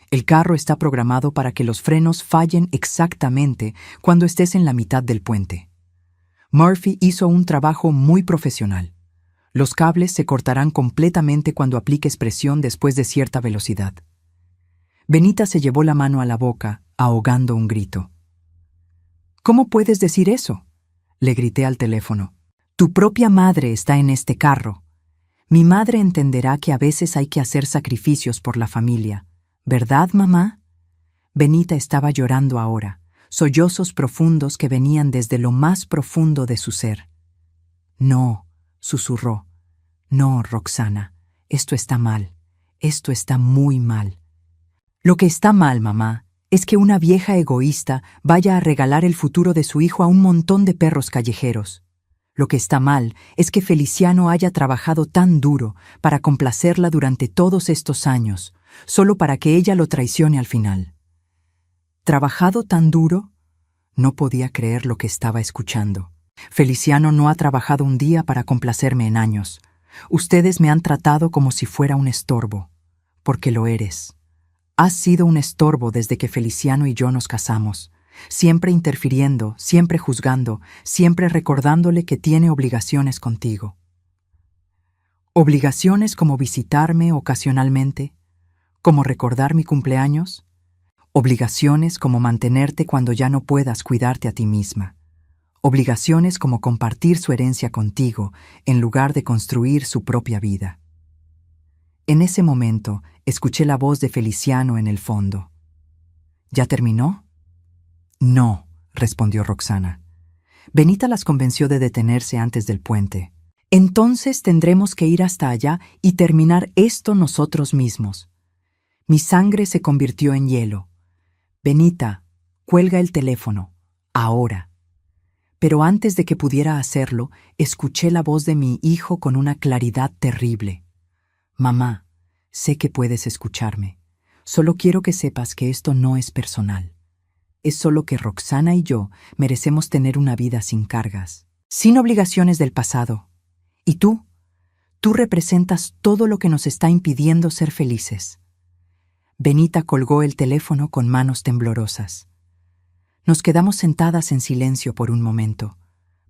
El carro está programado para que los frenos fallen exactamente cuando estés en la mitad del puente. Murphy hizo un trabajo muy profesional. Los cables se cortarán completamente cuando apliques presión después de cierta velocidad». Benita se llevó la mano a la boca, ahogando un grito. «¿Cómo puedes decir eso?», le grité al teléfono. «Tu propia madre está en este carro. Mi madre entenderá que a veces hay que hacer sacrificios por la familia. ¿Verdad, mamá?». Benita estaba llorando ahora, sollozos profundos que venían desde lo más profundo de su ser. «No», susurró. «No, Roxana, esto está mal. Esto está muy mal». «Lo que está mal, mamá, es que una vieja egoísta vaya a regalar el futuro de su hijo a un montón de perros callejeros. Lo que está mal es que Feliciano haya trabajado tan duro para complacerla durante todos estos años, solo para que ella lo traicione al final». ¿Trabajado tan duro? No podía creer lo que estaba escuchando. Feliciano no ha trabajado un día para complacerme en años. Ustedes me han tratado como si fuera un estorbo, porque lo eres. Has sido un estorbo desde que Feliciano y yo nos casamos, siempre interfiriendo, siempre juzgando, siempre recordándole que tiene obligaciones contigo. ¿Obligaciones como visitarme ocasionalmente? ¿Como recordar mi cumpleaños? Obligaciones como mantenerte cuando ya no puedas cuidarte a ti misma. Obligaciones como compartir su herencia contigo en lugar de construir su propia vida. En ese momento, escuché la voz de Feliciano en el fondo. ¿Ya terminó? No, respondió Roxana. Benita las convenció de detenerse antes del puente. Entonces tendremos que ir hasta allá y terminar esto nosotros mismos. Mi sangre se convirtió en hielo. Benita, cuelga el teléfono, ahora. Pero antes de que pudiera hacerlo, escuché la voz de mi hijo con una claridad terrible. Mamá, sé que puedes escucharme. Solo quiero que sepas que esto no es personal. Es solo que Roxana y yo merecemos tener una vida sin cargas, sin obligaciones del pasado. ¿Y tú? Tú representas todo lo que nos está impidiendo ser felices. Benita colgó el teléfono con manos temblorosas. Nos quedamos sentadas en silencio por un momento,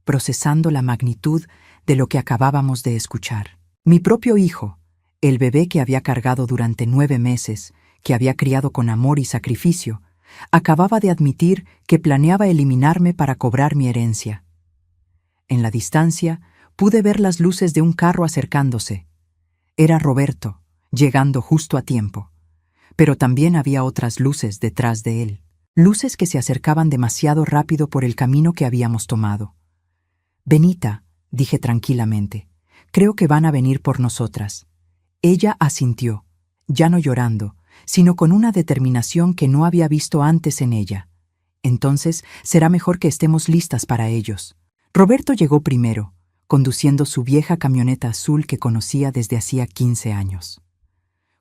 procesando la magnitud de lo que acabábamos de escuchar. Mi propio hijo, el bebé que había cargado durante 9 meses, que había criado con amor y sacrificio, acababa de admitir que planeaba eliminarme para cobrar mi herencia. En la distancia, pude ver las luces de un carro acercándose. Era Roberto, llegando justo a tiempo. Pero también había otras luces detrás de él. Luces que se acercaban demasiado rápido por el camino que habíamos tomado. Benita, dije tranquilamente, creo que van a venir por nosotras. Ella asintió, ya no llorando, sino con una determinación que no había visto antes en ella. Entonces será mejor que estemos listas para ellos. Roberto llegó primero, conduciendo su vieja camioneta azul que conocía desde hacía 15 años.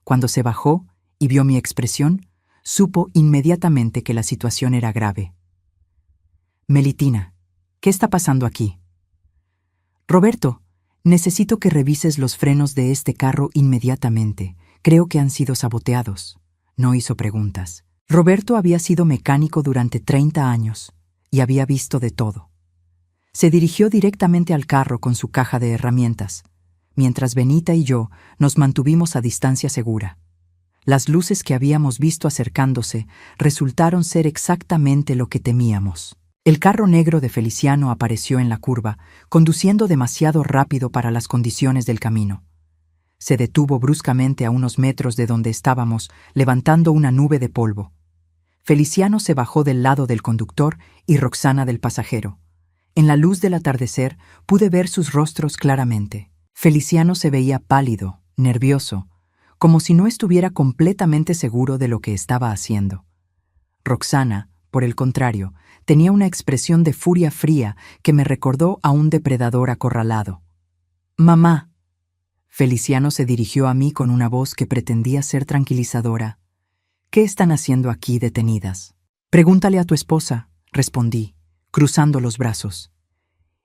Cuando se bajó y vio mi expresión, supo inmediatamente que la situación era grave. Melitina, ¿qué está pasando aquí? Roberto, necesito que revises los frenos de este carro inmediatamente. Creo que han sido saboteados. No hizo preguntas. Roberto había sido mecánico durante 30 años y había visto de todo. Se dirigió directamente al carro con su caja de herramientas, mientras Benita y yo nos mantuvimos a distancia segura. Las luces que habíamos visto acercándose resultaron ser exactamente lo que temíamos. El carro negro de Feliciano apareció en la curva, conduciendo demasiado rápido para las condiciones del camino. Se detuvo bruscamente a unos metros de donde estábamos, levantando una nube de polvo. Feliciano se bajó del lado del conductor y Roxana del pasajero. En la luz del atardecer pude ver sus rostros claramente. Feliciano se veía pálido, nervioso, como si no estuviera completamente seguro de lo que estaba haciendo. Roxana, por el contrario, tenía una expresión de furia fría que me recordó a un depredador acorralado. «Mamá». Feliciano se dirigió a mí con una voz que pretendía ser tranquilizadora. «¿Qué están haciendo aquí detenidas?» «Pregúntale a tu esposa», respondí, cruzando los brazos.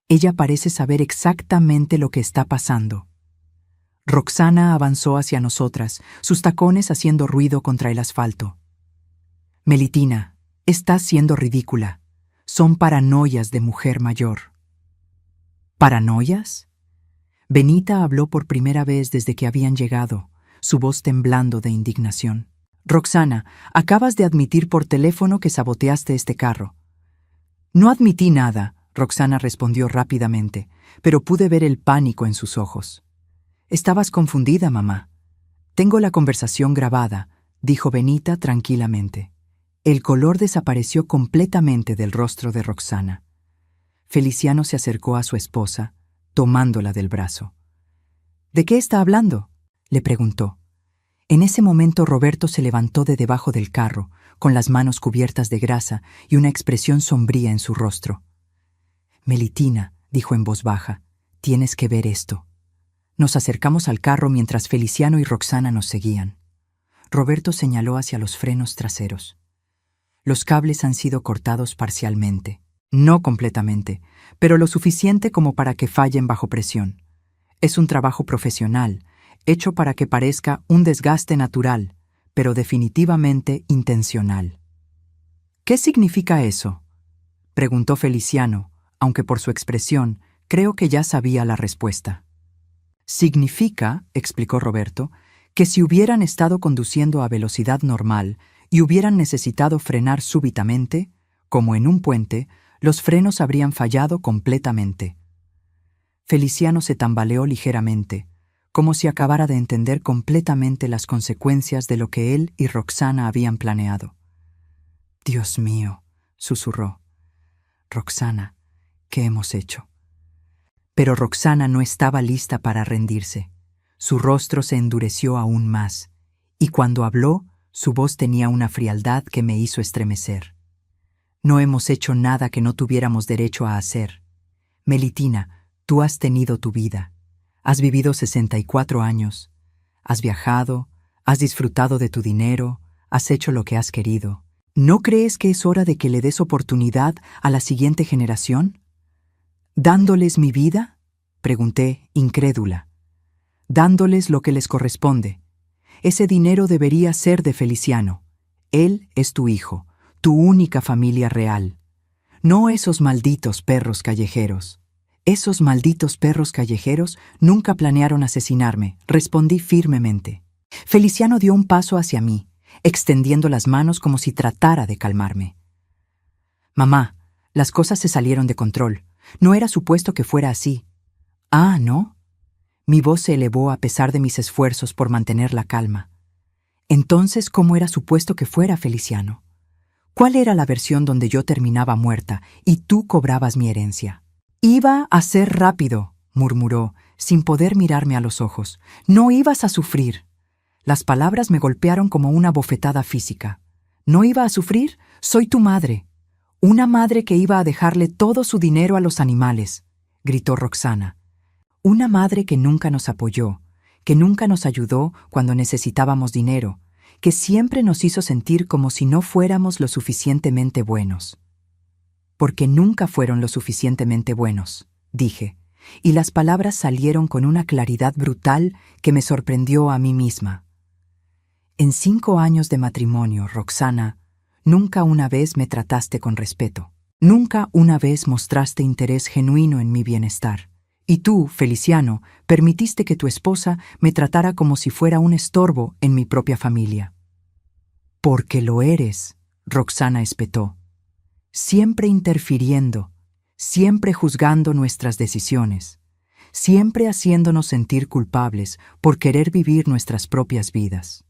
«Ella parece saber exactamente lo que está pasando». Roxana avanzó hacia nosotras, sus tacones haciendo ruido contra el asfalto. «Melitina, estás siendo ridícula. Son paranoias de mujer mayor». ¿Paranoias? Benita habló por primera vez desde que habían llegado, su voz temblando de indignación. «Roxana, acabas de admitir por teléfono que saboteaste este carro». «No admití nada», Roxana respondió rápidamente, pero pude ver el pánico en sus ojos. «Estabas confundida, mamá». «Tengo la conversación grabada», dijo Benita tranquilamente. El color desapareció completamente del rostro de Roxana. Feliciano se acercó a su esposa, tomándola del brazo. «¿De qué está hablando?», le preguntó. En ese momento Roberto se levantó de debajo del carro, con las manos cubiertas de grasa y una expresión sombría en su rostro. «Melitina», dijo en voz baja, «tienes que ver esto». Nos acercamos al carro mientras Feliciano y Roxana nos seguían. Roberto señaló hacia los frenos traseros. «Los cables han sido cortados parcialmente. No completamente, pero lo suficiente como para que fallen bajo presión. Es un trabajo profesional, hecho para que parezca un desgaste natural, pero definitivamente intencional». «¿Qué significa eso?», preguntó Feliciano, aunque por su expresión creo que ya sabía la respuesta. «Significa», explicó Roberto, «que si hubieran estado conduciendo a velocidad normal y hubieran necesitado frenar súbitamente, como en un puente, los frenos habrían fallado completamente». Feliciano se tambaleó ligeramente, como si acabara de entender completamente las consecuencias de lo que él y Roxana habían planeado. Dios mío, susurró. Roxana, ¿qué hemos hecho? Pero Roxana no estaba lista para rendirse. Su rostro se endureció aún más, y cuando habló, su voz tenía una frialdad que me hizo estremecer. No hemos hecho nada que no tuviéramos derecho a hacer. Melitina, tú has tenido tu vida. Has vivido 64 años. Has viajado, has disfrutado de tu dinero, has hecho lo que has querido. ¿No crees que es hora de que le des oportunidad a la siguiente generación? ¿Dándoles mi vida? Pregunté, incrédula. Dándoles lo que les corresponde. Ese dinero debería ser de Feliciano. Él es tu hijo, tu única familia real. No esos malditos perros callejeros. Esos malditos perros callejeros nunca planearon asesinarme, respondí firmemente. Feliciano dio un paso hacia mí, extendiendo las manos como si tratara de calmarme. Mamá, las cosas se salieron de control. No era supuesto que fuera así. Ah, ¿no? Mi voz se elevó a pesar de mis esfuerzos por mantener la calma. Entonces, ¿cómo era supuesto que fuera Feliciano? ¿Cuál era la versión donde yo terminaba muerta y tú cobrabas mi herencia? Iba a ser rápido, murmuró, sin poder mirarme a los ojos. No ibas a sufrir. Las palabras me golpearon como una bofetada física. ¿No iba a sufrir? Soy tu madre. Una madre que iba a dejarle todo su dinero a los animales, gritó Roxana. Una madre que nunca nos apoyó, que nunca nos ayudó cuando necesitábamos dinero, que siempre nos hizo sentir como si no fuéramos lo suficientemente buenos. Porque nunca fueron lo suficientemente buenos, dije, y las palabras salieron con una claridad brutal que me sorprendió a mí misma. En 5 años de matrimonio, Roxana, nunca una vez me trataste con respeto. Nunca una vez mostraste interés genuino en mi bienestar. Y tú, Feliciano, permitiste que tu esposa me tratara como si fuera un estorbo en mi propia familia. Porque lo eres, Roxana espetó. Siempre interfiriendo, siempre juzgando nuestras decisiones, siempre haciéndonos sentir culpables por querer vivir nuestras propias vidas.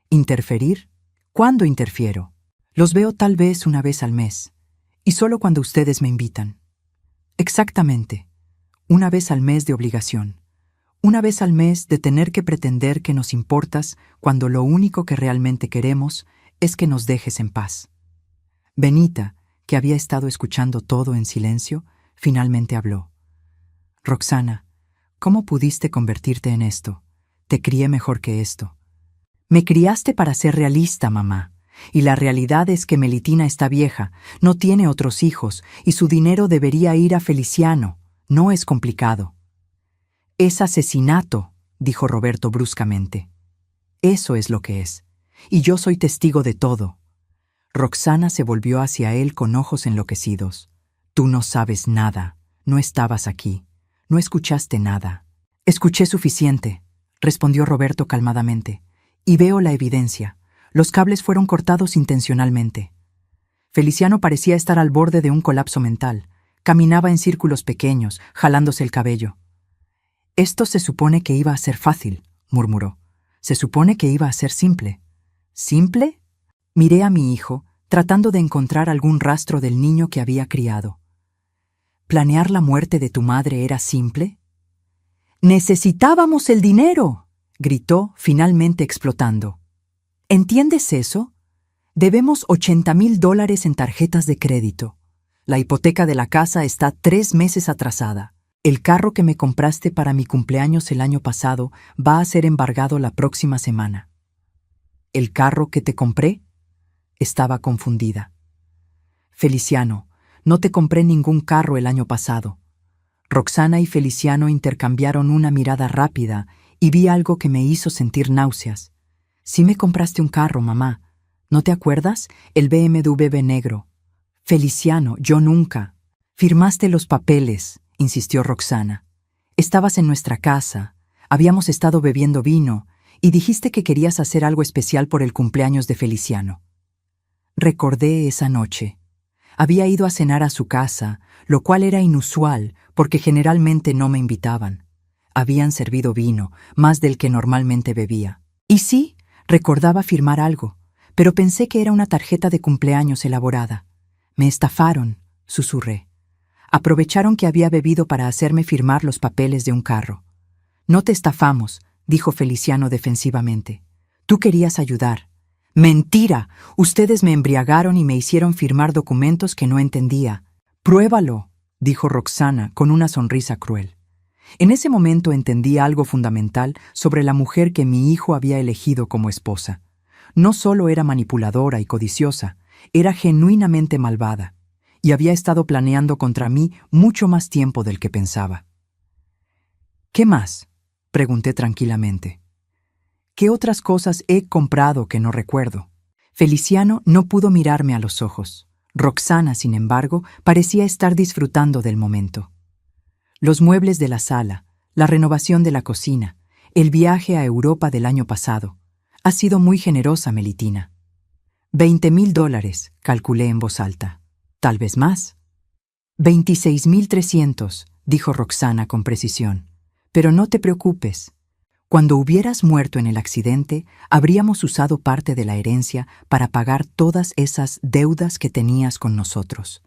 ¿Interferir? ¿Cuándo interfiero? Los veo tal vez una vez al mes, y solo cuando ustedes me invitan. Exactamente, una vez al mes de obligación, una vez al mes de tener que pretender que nos importas cuando lo único que realmente queremos es que nos dejes en paz. Benita, que había estado escuchando todo en silencio, finalmente habló. Roxana, ¿cómo pudiste convertirte en esto? Te crié mejor que esto. Me criaste para ser realista, mamá, y la realidad es que Melitina está vieja, no tiene otros hijos, y su dinero debería ir a Feliciano. No es complicado. Es asesinato, dijo Roberto bruscamente. Eso es lo que es, y yo soy testigo de todo. Roxana se volvió hacia él con ojos enloquecidos. Tú no sabes nada, no estabas aquí, no escuchaste nada. Escuché suficiente, respondió Roberto calmadamente, y veo la evidencia. Los cables fueron cortados intencionalmente. Feliciano parecía estar al borde de un colapso mental. Caminaba en círculos pequeños, jalándose el cabello. Esto se supone que iba a ser fácil, murmuró. Se supone que iba a ser simple. ¿Simple? Miré a mi hijo, tratando de encontrar algún rastro del niño que había criado. ¿Planear la muerte de tu madre era simple? ¡Necesitábamos el dinero!, gritó, finalmente explotando. ¿Entiendes eso? Debemos $80,000 en tarjetas de crédito. La hipoteca de la casa está 3 meses atrasada. El carro que me compraste para mi cumpleaños el año pasado va a ser embargado la próxima semana. ¿El carro que te compré? Estaba confundida. Feliciano, no te compré ningún carro el año pasado. Roxana y Feliciano intercambiaron una mirada rápida y vi algo que me hizo sentir náuseas. Sí me compraste un carro, mamá. ¿No te acuerdas? El BMW negro. Feliciano, yo nunca. Firmaste los papeles, insistió Roxana. Estabas en nuestra casa, habíamos estado bebiendo vino y dijiste que querías hacer algo especial por el cumpleaños de Feliciano. Recordé esa noche. Había ido a cenar a su casa, lo cual era inusual porque generalmente no me invitaban. Habían servido vino, más del que normalmente bebía. Y sí, recordaba firmar algo, pero pensé que era una tarjeta de cumpleaños elaborada. Me estafaron, susurré. Aprovecharon que había bebido para hacerme firmar los papeles de un carro. No te estafamos, dijo Feliciano defensivamente. Tú querías ayudar. ¡Mentira! Ustedes me embriagaron y me hicieron firmar documentos que no entendía. Pruébalo, dijo Roxana con una sonrisa cruel. En ese momento entendí algo fundamental sobre la mujer que mi hijo había elegido como esposa. No solo era manipuladora y codiciosa, era genuinamente malvada, y había estado planeando contra mí mucho más tiempo del que pensaba. ¿Qué más?, pregunté tranquilamente. ¿Qué otras cosas he comprado que no recuerdo? Feliciano no pudo mirarme a los ojos. Roxana, sin embargo, parecía estar disfrutando del momento. Los muebles de la sala, la renovación de la cocina, el viaje a Europa del año pasado. Ha sido muy generosa, Melitina. $20,000, calculé en voz alta. Tal vez más. 26,300, dijo Roxana con precisión. Pero no te preocupes. Cuando hubieras muerto en el accidente, habríamos usado parte de la herencia para pagar todas esas deudas que tenías con nosotros.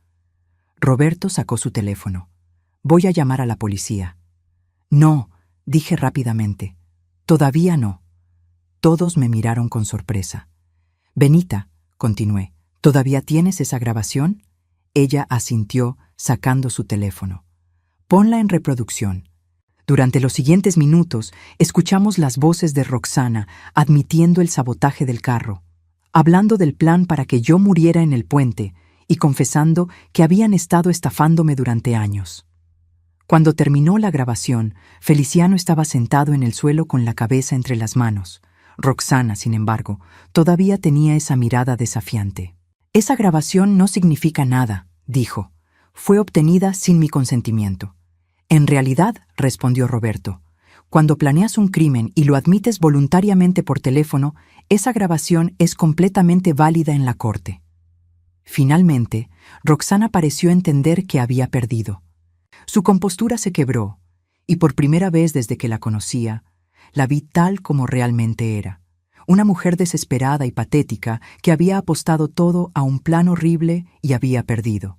Roberto sacó su teléfono. Voy a llamar a la policía. No, dije rápidamente. Todavía no. Todos me miraron con sorpresa. Benita, continué, ¿todavía tienes esa grabación? Ella asintió, sacando su teléfono. Ponla en reproducción. Durante los siguientes minutos, escuchamos las voces de Roxana admitiendo el sabotaje del carro, hablando del plan para que yo muriera en el puente y confesando que habían estado estafándome durante años. Cuando terminó la grabación, Feliciano estaba sentado en el suelo con la cabeza entre las manos. Roxana, sin embargo, todavía tenía esa mirada desafiante. Esa grabación no significa nada, dijo. Fue obtenida sin mi consentimiento. En realidad, respondió Roberto, cuando planeas un crimen y lo admites voluntariamente por teléfono, esa grabación es completamente válida en la corte. Finalmente, Roxana pareció entender que había perdido. Su compostura se quebró, y por primera vez desde que la conocía, la vi tal como realmente era. Una mujer desesperada y patética que había apostado todo a un plan horrible y había perdido.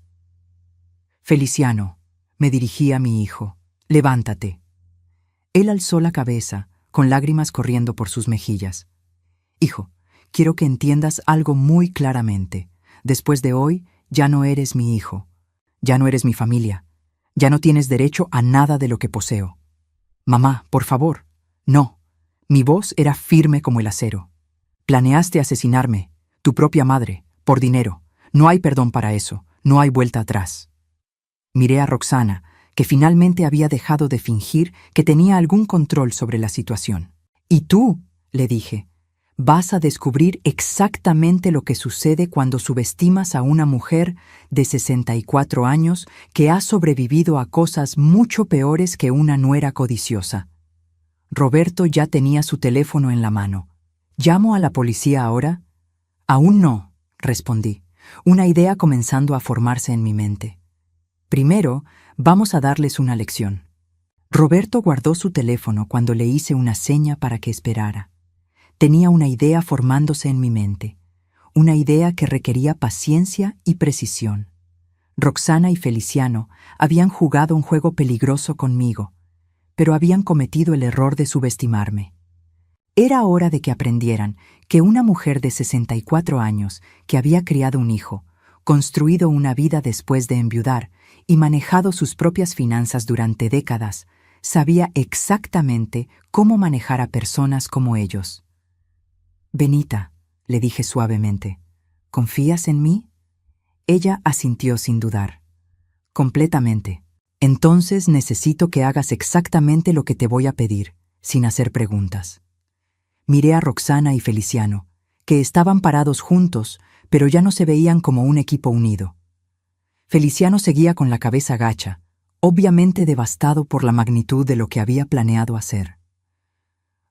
Feliciano, me dirigí a mi hijo, levántate. Él alzó la cabeza, con lágrimas corriendo por sus mejillas. Hijo, quiero que entiendas algo muy claramente. Después de hoy, ya no eres mi hijo. Ya no eres mi familia. Ya no tienes derecho a nada de lo que poseo. Mamá, por favor. No. Mi voz era firme como el acero. Planeaste asesinarme, tu propia madre, por dinero. No hay perdón para eso. No hay vuelta atrás. Miré a Roxana, que finalmente había dejado de fingir que tenía algún control sobre la situación. Y tú, le dije, vas a descubrir exactamente lo que sucede cuando subestimas a una mujer de 64 años que ha sobrevivido a cosas mucho peores que una nuera codiciosa. Roberto ya tenía su teléfono en la mano. ¿Llamo a la policía ahora? Aún no, respondí, una idea comenzando a formarse en mi mente. Primero, vamos a darles una lección. Roberto guardó su teléfono cuando le hice una seña para que esperara. Tenía una idea formándose en mi mente, una idea que requería paciencia y precisión. Roxana y Feliciano habían jugado un juego peligroso conmigo, pero habían cometido el error de subestimarme. Era hora de que aprendieran que una mujer de 64 años que había criado un hijo, construido una vida después de enviudar y manejado sus propias finanzas durante décadas, sabía exactamente cómo manejar a personas como ellos. Benita, le dije suavemente, ¿confías en mí? Ella asintió sin dudar. Completamente. Entonces necesito que hagas exactamente lo que te voy a pedir, sin hacer preguntas. Miré a Roxana y Feliciano, que estaban parados juntos, pero ya no se veían como un equipo unido. Feliciano seguía con la cabeza gacha, obviamente devastado por la magnitud de lo que había planeado hacer.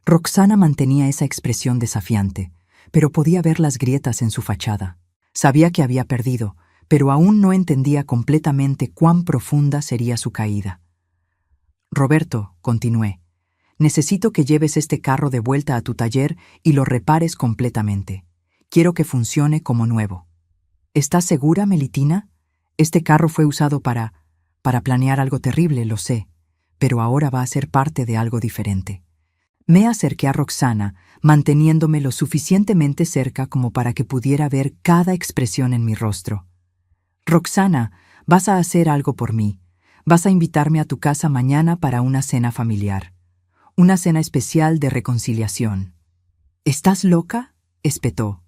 Roxana mantenía esa expresión desafiante, pero podía ver las grietas en su fachada. Sabía que había perdido, pero aún no entendía completamente cuán profunda sería su caída. Roberto, continué, necesito que lleves este carro de vuelta a tu taller y lo repares completamente. Quiero que funcione como nuevo. ¿Estás segura, Melitina? Este carro fue usado para planear algo terrible, lo sé, pero ahora va a ser parte de algo diferente. Me acerqué a Roxana, manteniéndome lo suficientemente cerca como para que pudiera ver cada expresión en mi rostro. Roxana, vas a hacer algo por mí. Vas a invitarme a tu casa mañana para una cena familiar. Una cena especial de reconciliación. ¿Estás loca?, espetó.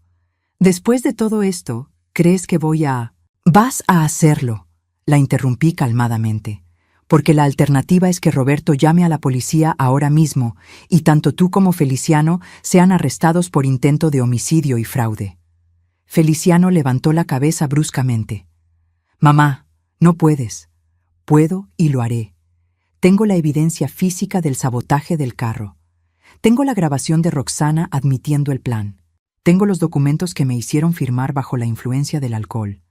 Después de todo esto, ¿crees que voy a...? Vas a hacerlo, la interrumpí calmadamente, porque la alternativa es que Roberto llame a la policía ahora mismo y tanto tú como Feliciano sean arrestados por intento de homicidio y fraude. Feliciano levantó la cabeza bruscamente. Mamá, no puedes. Puedo y lo haré. Tengo la evidencia física del sabotaje del carro. Tengo la grabación de Roxana admitiendo el plan. Tengo los documentos que me hicieron firmar bajo la influencia del alcohol.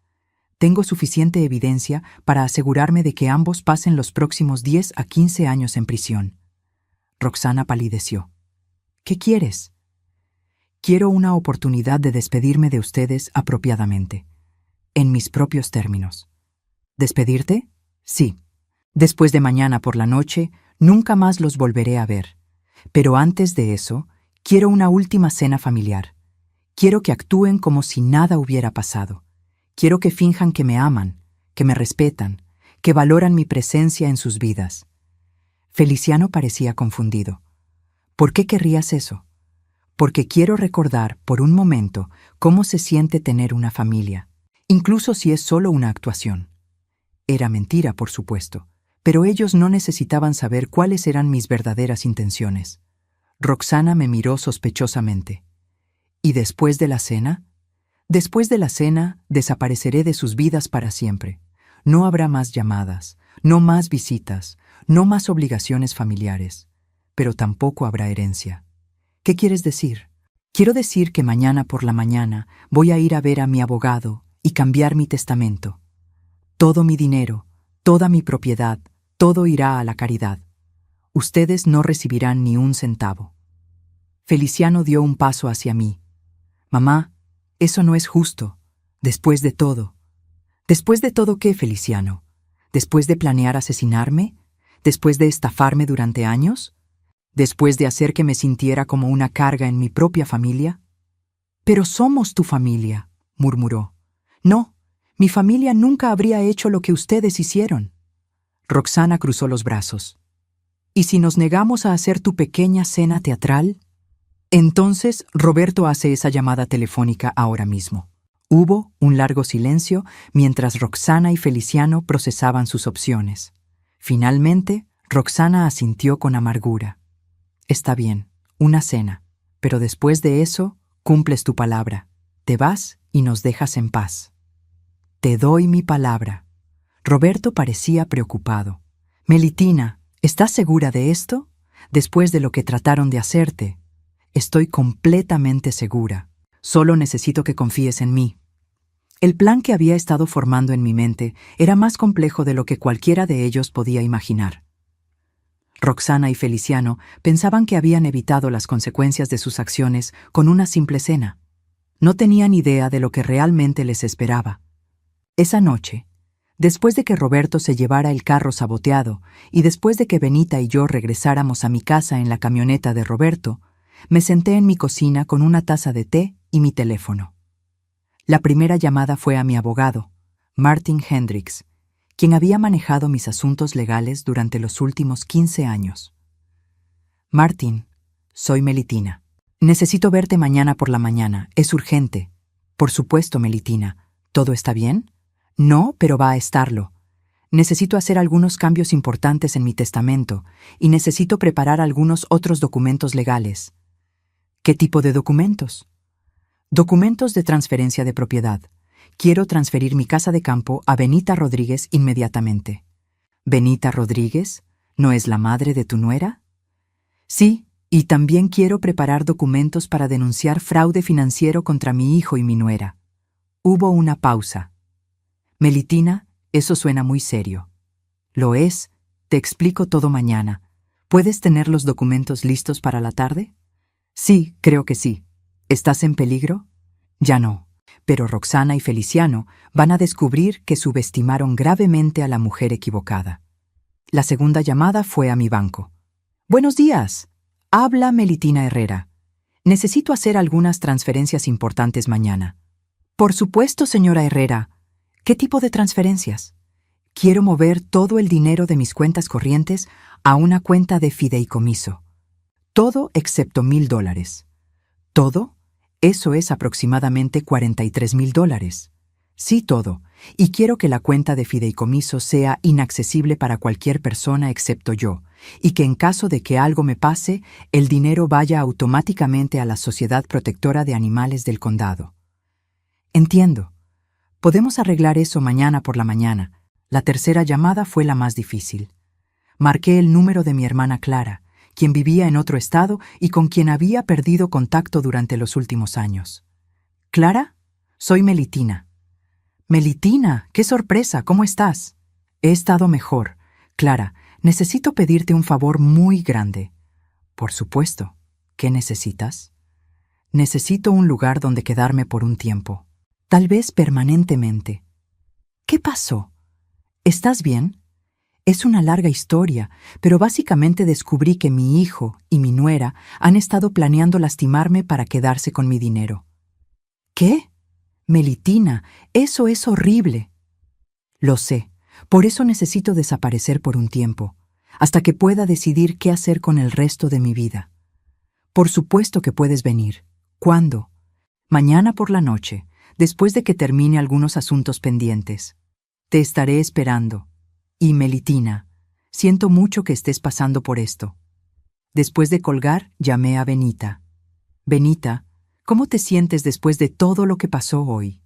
Tengo suficiente evidencia para asegurarme de que ambos pasen los próximos 10 a 15 años en prisión. Roxana palideció. ¿Qué quieres? Quiero una oportunidad de despedirme de ustedes apropiadamente, en mis propios términos. ¿Despedirte? Sí. Después de mañana por la noche, nunca más los volveré a ver. Pero antes de eso, quiero una última cena familiar. Quiero que actúen como si nada hubiera pasado. Quiero que finjan que me aman, que me respetan, que valoran mi presencia en sus vidas. Feliciano parecía confundido. ¿Por qué querrías eso? Porque quiero recordar por un momento cómo se siente tener una familia, incluso si es solo una actuación. Era mentira, por supuesto, pero ellos no necesitaban saber cuáles eran mis verdaderas intenciones. Roxana me miró sospechosamente. ¿Y después de la cena? Después de la cena, desapareceré de sus vidas para siempre. No habrá más llamadas, no más visitas, no más obligaciones familiares, pero tampoco habrá herencia. ¿Qué quieres decir? Quiero decir que mañana por la mañana voy a ir a ver a mi abogado y cambiar mi testamento. Todo mi dinero, toda mi propiedad, todo irá a la caridad. Ustedes no recibirán ni un centavo. Feliciano dio un paso hacia mí. Mamá, eso no es justo. Después de todo. ¿Después de todo qué, Feliciano? ¿Después de planear asesinarme? ¿Después de estafarme durante años? ¿Después de hacer que me sintiera como una carga en mi propia familia? Pero somos tu familia, murmuró. No, mi familia nunca habría hecho lo que ustedes hicieron. Roxana cruzó los brazos. ¿Y si nos negamos a hacer tu pequeña cena teatral? Entonces Roberto hace esa llamada telefónica ahora mismo. Hubo un largo silencio mientras Roxana y Feliciano procesaban sus opciones. Finalmente, Roxana asintió con amargura. Está bien, una cena, pero después de eso, cumples tu palabra. Te vas y nos dejas en paz. Te doy mi palabra. Roberto parecía preocupado. Melitina, ¿estás segura de esto? Después de lo que trataron de hacerte. Estoy completamente segura. Solo necesito que confíes en mí. El plan que había estado formando en mi mente era más complejo de lo que cualquiera de ellos podía imaginar. Roxana y Feliciano pensaban que habían evitado las consecuencias de sus acciones con una simple cena. No tenían idea de lo que realmente les esperaba. Esa noche, después de que Roberto se llevara el carro saboteado y después de que Benita y yo regresáramos a mi casa en la camioneta de Roberto, me senté en mi cocina con una taza de té y mi teléfono. La primera llamada fue a mi abogado, Martin Hendricks, quien había manejado mis asuntos legales durante los últimos 15 años. Martin, soy Melitina. Necesito verte mañana por la mañana. Es urgente. Por supuesto, Melitina. ¿Todo está bien? No, pero va a estarlo. Necesito hacer algunos cambios importantes en mi testamento y necesito preparar algunos otros documentos legales. ¿Qué tipo de documentos? Documentos de transferencia de propiedad. Quiero transferir mi casa de campo a Benita Rodríguez inmediatamente. ¿Benita Rodríguez? ¿No es la madre de tu nuera? Sí, y también quiero preparar documentos para denunciar fraude financiero contra mi hijo y mi nuera. Hubo una pausa. Melitina, eso suena muy serio. Lo es. Te explico todo mañana. ¿Puedes tener los documentos listos para la tarde? Sí, creo que sí. ¿Estás en peligro? Ya no. Pero Roxana y Feliciano van a descubrir que subestimaron gravemente a la mujer equivocada. La segunda llamada fue a mi banco. Buenos días. Habla Melitina Herrera. Necesito hacer algunas transferencias importantes mañana. Por supuesto, señora Herrera. ¿Qué tipo de transferencias? Quiero mover todo el dinero de mis cuentas corrientes a una cuenta de fideicomiso. Todo excepto $1,000. ¿Todo? Eso es aproximadamente $43,000. Sí, todo. Y quiero que la cuenta de fideicomiso sea inaccesible para cualquier persona excepto yo, y que en caso de que algo me pase, el dinero vaya automáticamente a la Sociedad Protectora de Animales del Condado. Entiendo. Podemos arreglar eso mañana por la mañana. La tercera llamada fue la más difícil. Marqué el número de mi hermana Clara, quien vivía en otro estado y con quien había perdido contacto durante los últimos años. ¿Clara? Soy Melitina. Melitina, qué sorpresa, ¿cómo estás? He estado mejor. Clara, necesito pedirte un favor muy grande. Por supuesto. ¿Qué necesitas? Necesito un lugar donde quedarme por un tiempo. Tal vez permanentemente. ¿Qué pasó? ¿Estás bien? Es una larga historia, pero básicamente descubrí que mi hijo y mi nuera han estado planeando lastimarme para quedarse con mi dinero. ¿Qué? Melitina, eso es horrible. Lo sé, por eso necesito desaparecer por un tiempo, hasta que pueda decidir qué hacer con el resto de mi vida. Por supuesto que puedes venir. ¿Cuándo? Mañana por la noche, después de que termine algunos asuntos pendientes. Te estaré esperando. Y Melitina, siento mucho que estés pasando por esto. Después de colgar, llamé a Benita. Benita, ¿cómo te sientes después de todo lo que pasó hoy?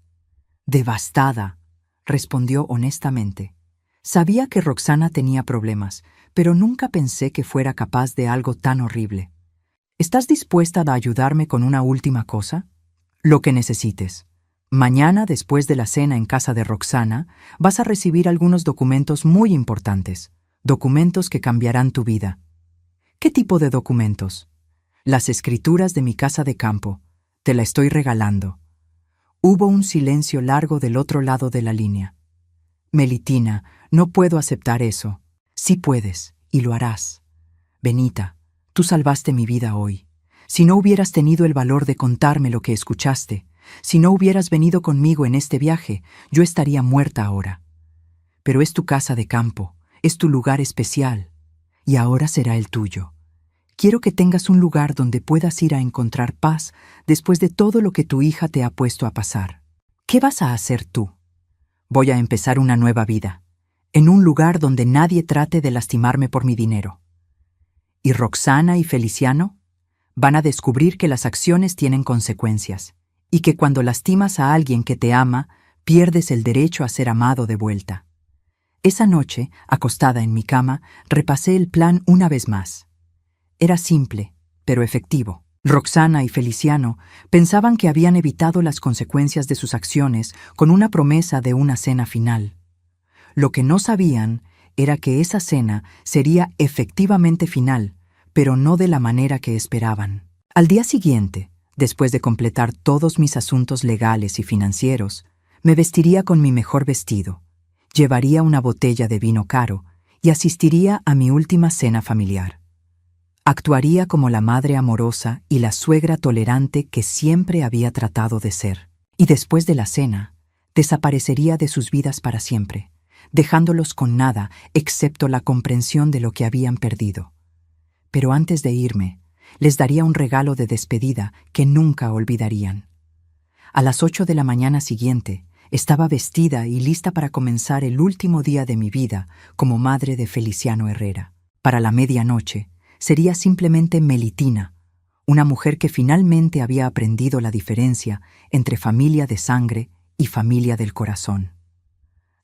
Devastada, respondió honestamente. Sabía que Roxana tenía problemas, pero nunca pensé que fuera capaz de algo tan horrible. ¿Estás dispuesta a ayudarme con una última cosa? Lo que necesites. Mañana, después de la cena en casa de Roxana, vas a recibir algunos documentos muy importantes, documentos que cambiarán tu vida. ¿Qué tipo de documentos? Las escrituras de mi casa de campo. Te la estoy regalando. Hubo un silencio largo del otro lado de la línea. Melitina, no puedo aceptar eso. Sí puedes, y lo harás. Benita, tú salvaste mi vida hoy. Si no hubieras tenido el valor de contarme lo que escuchaste, si no hubieras venido conmigo en este viaje, yo estaría muerta ahora. Pero es tu casa de campo, es tu lugar especial, y ahora será el tuyo. Quiero que tengas un lugar donde puedas ir a encontrar paz después de todo lo que tu hija te ha puesto a pasar. ¿Qué vas a hacer tú? Voy a empezar una nueva vida, en un lugar donde nadie trate de lastimarme por mi dinero. ¿Y Roxana y Feliciano? Van a descubrir que las acciones tienen consecuencias, y que cuando lastimas a alguien que te ama, pierdes el derecho a ser amado de vuelta. Esa noche, acostada en mi cama, repasé el plan una vez más. Era simple, pero efectivo. Roxana y Feliciano pensaban que habían evitado las consecuencias de sus acciones con una promesa de una cena final. Lo que no sabían era que esa cena sería efectivamente final, pero no de la manera que esperaban. Al día siguiente, después de completar todos mis asuntos legales y financieros, me vestiría con mi mejor vestido, llevaría una botella de vino caro y asistiría a mi última cena familiar. Actuaría como la madre amorosa y la suegra tolerante que siempre había tratado de ser. Y después de la cena, desaparecería de sus vidas para siempre, dejándolos con nada excepto la comprensión de lo que habían perdido. Pero antes de irme, les daría un regalo de despedida que nunca olvidarían. A las 8 de la mañana siguiente, estaba vestida y lista para comenzar el último día de mi vida como madre de Feliciano Herrera. Para la medianoche, sería simplemente Melitina, una mujer que finalmente había aprendido la diferencia entre familia de sangre y familia del corazón.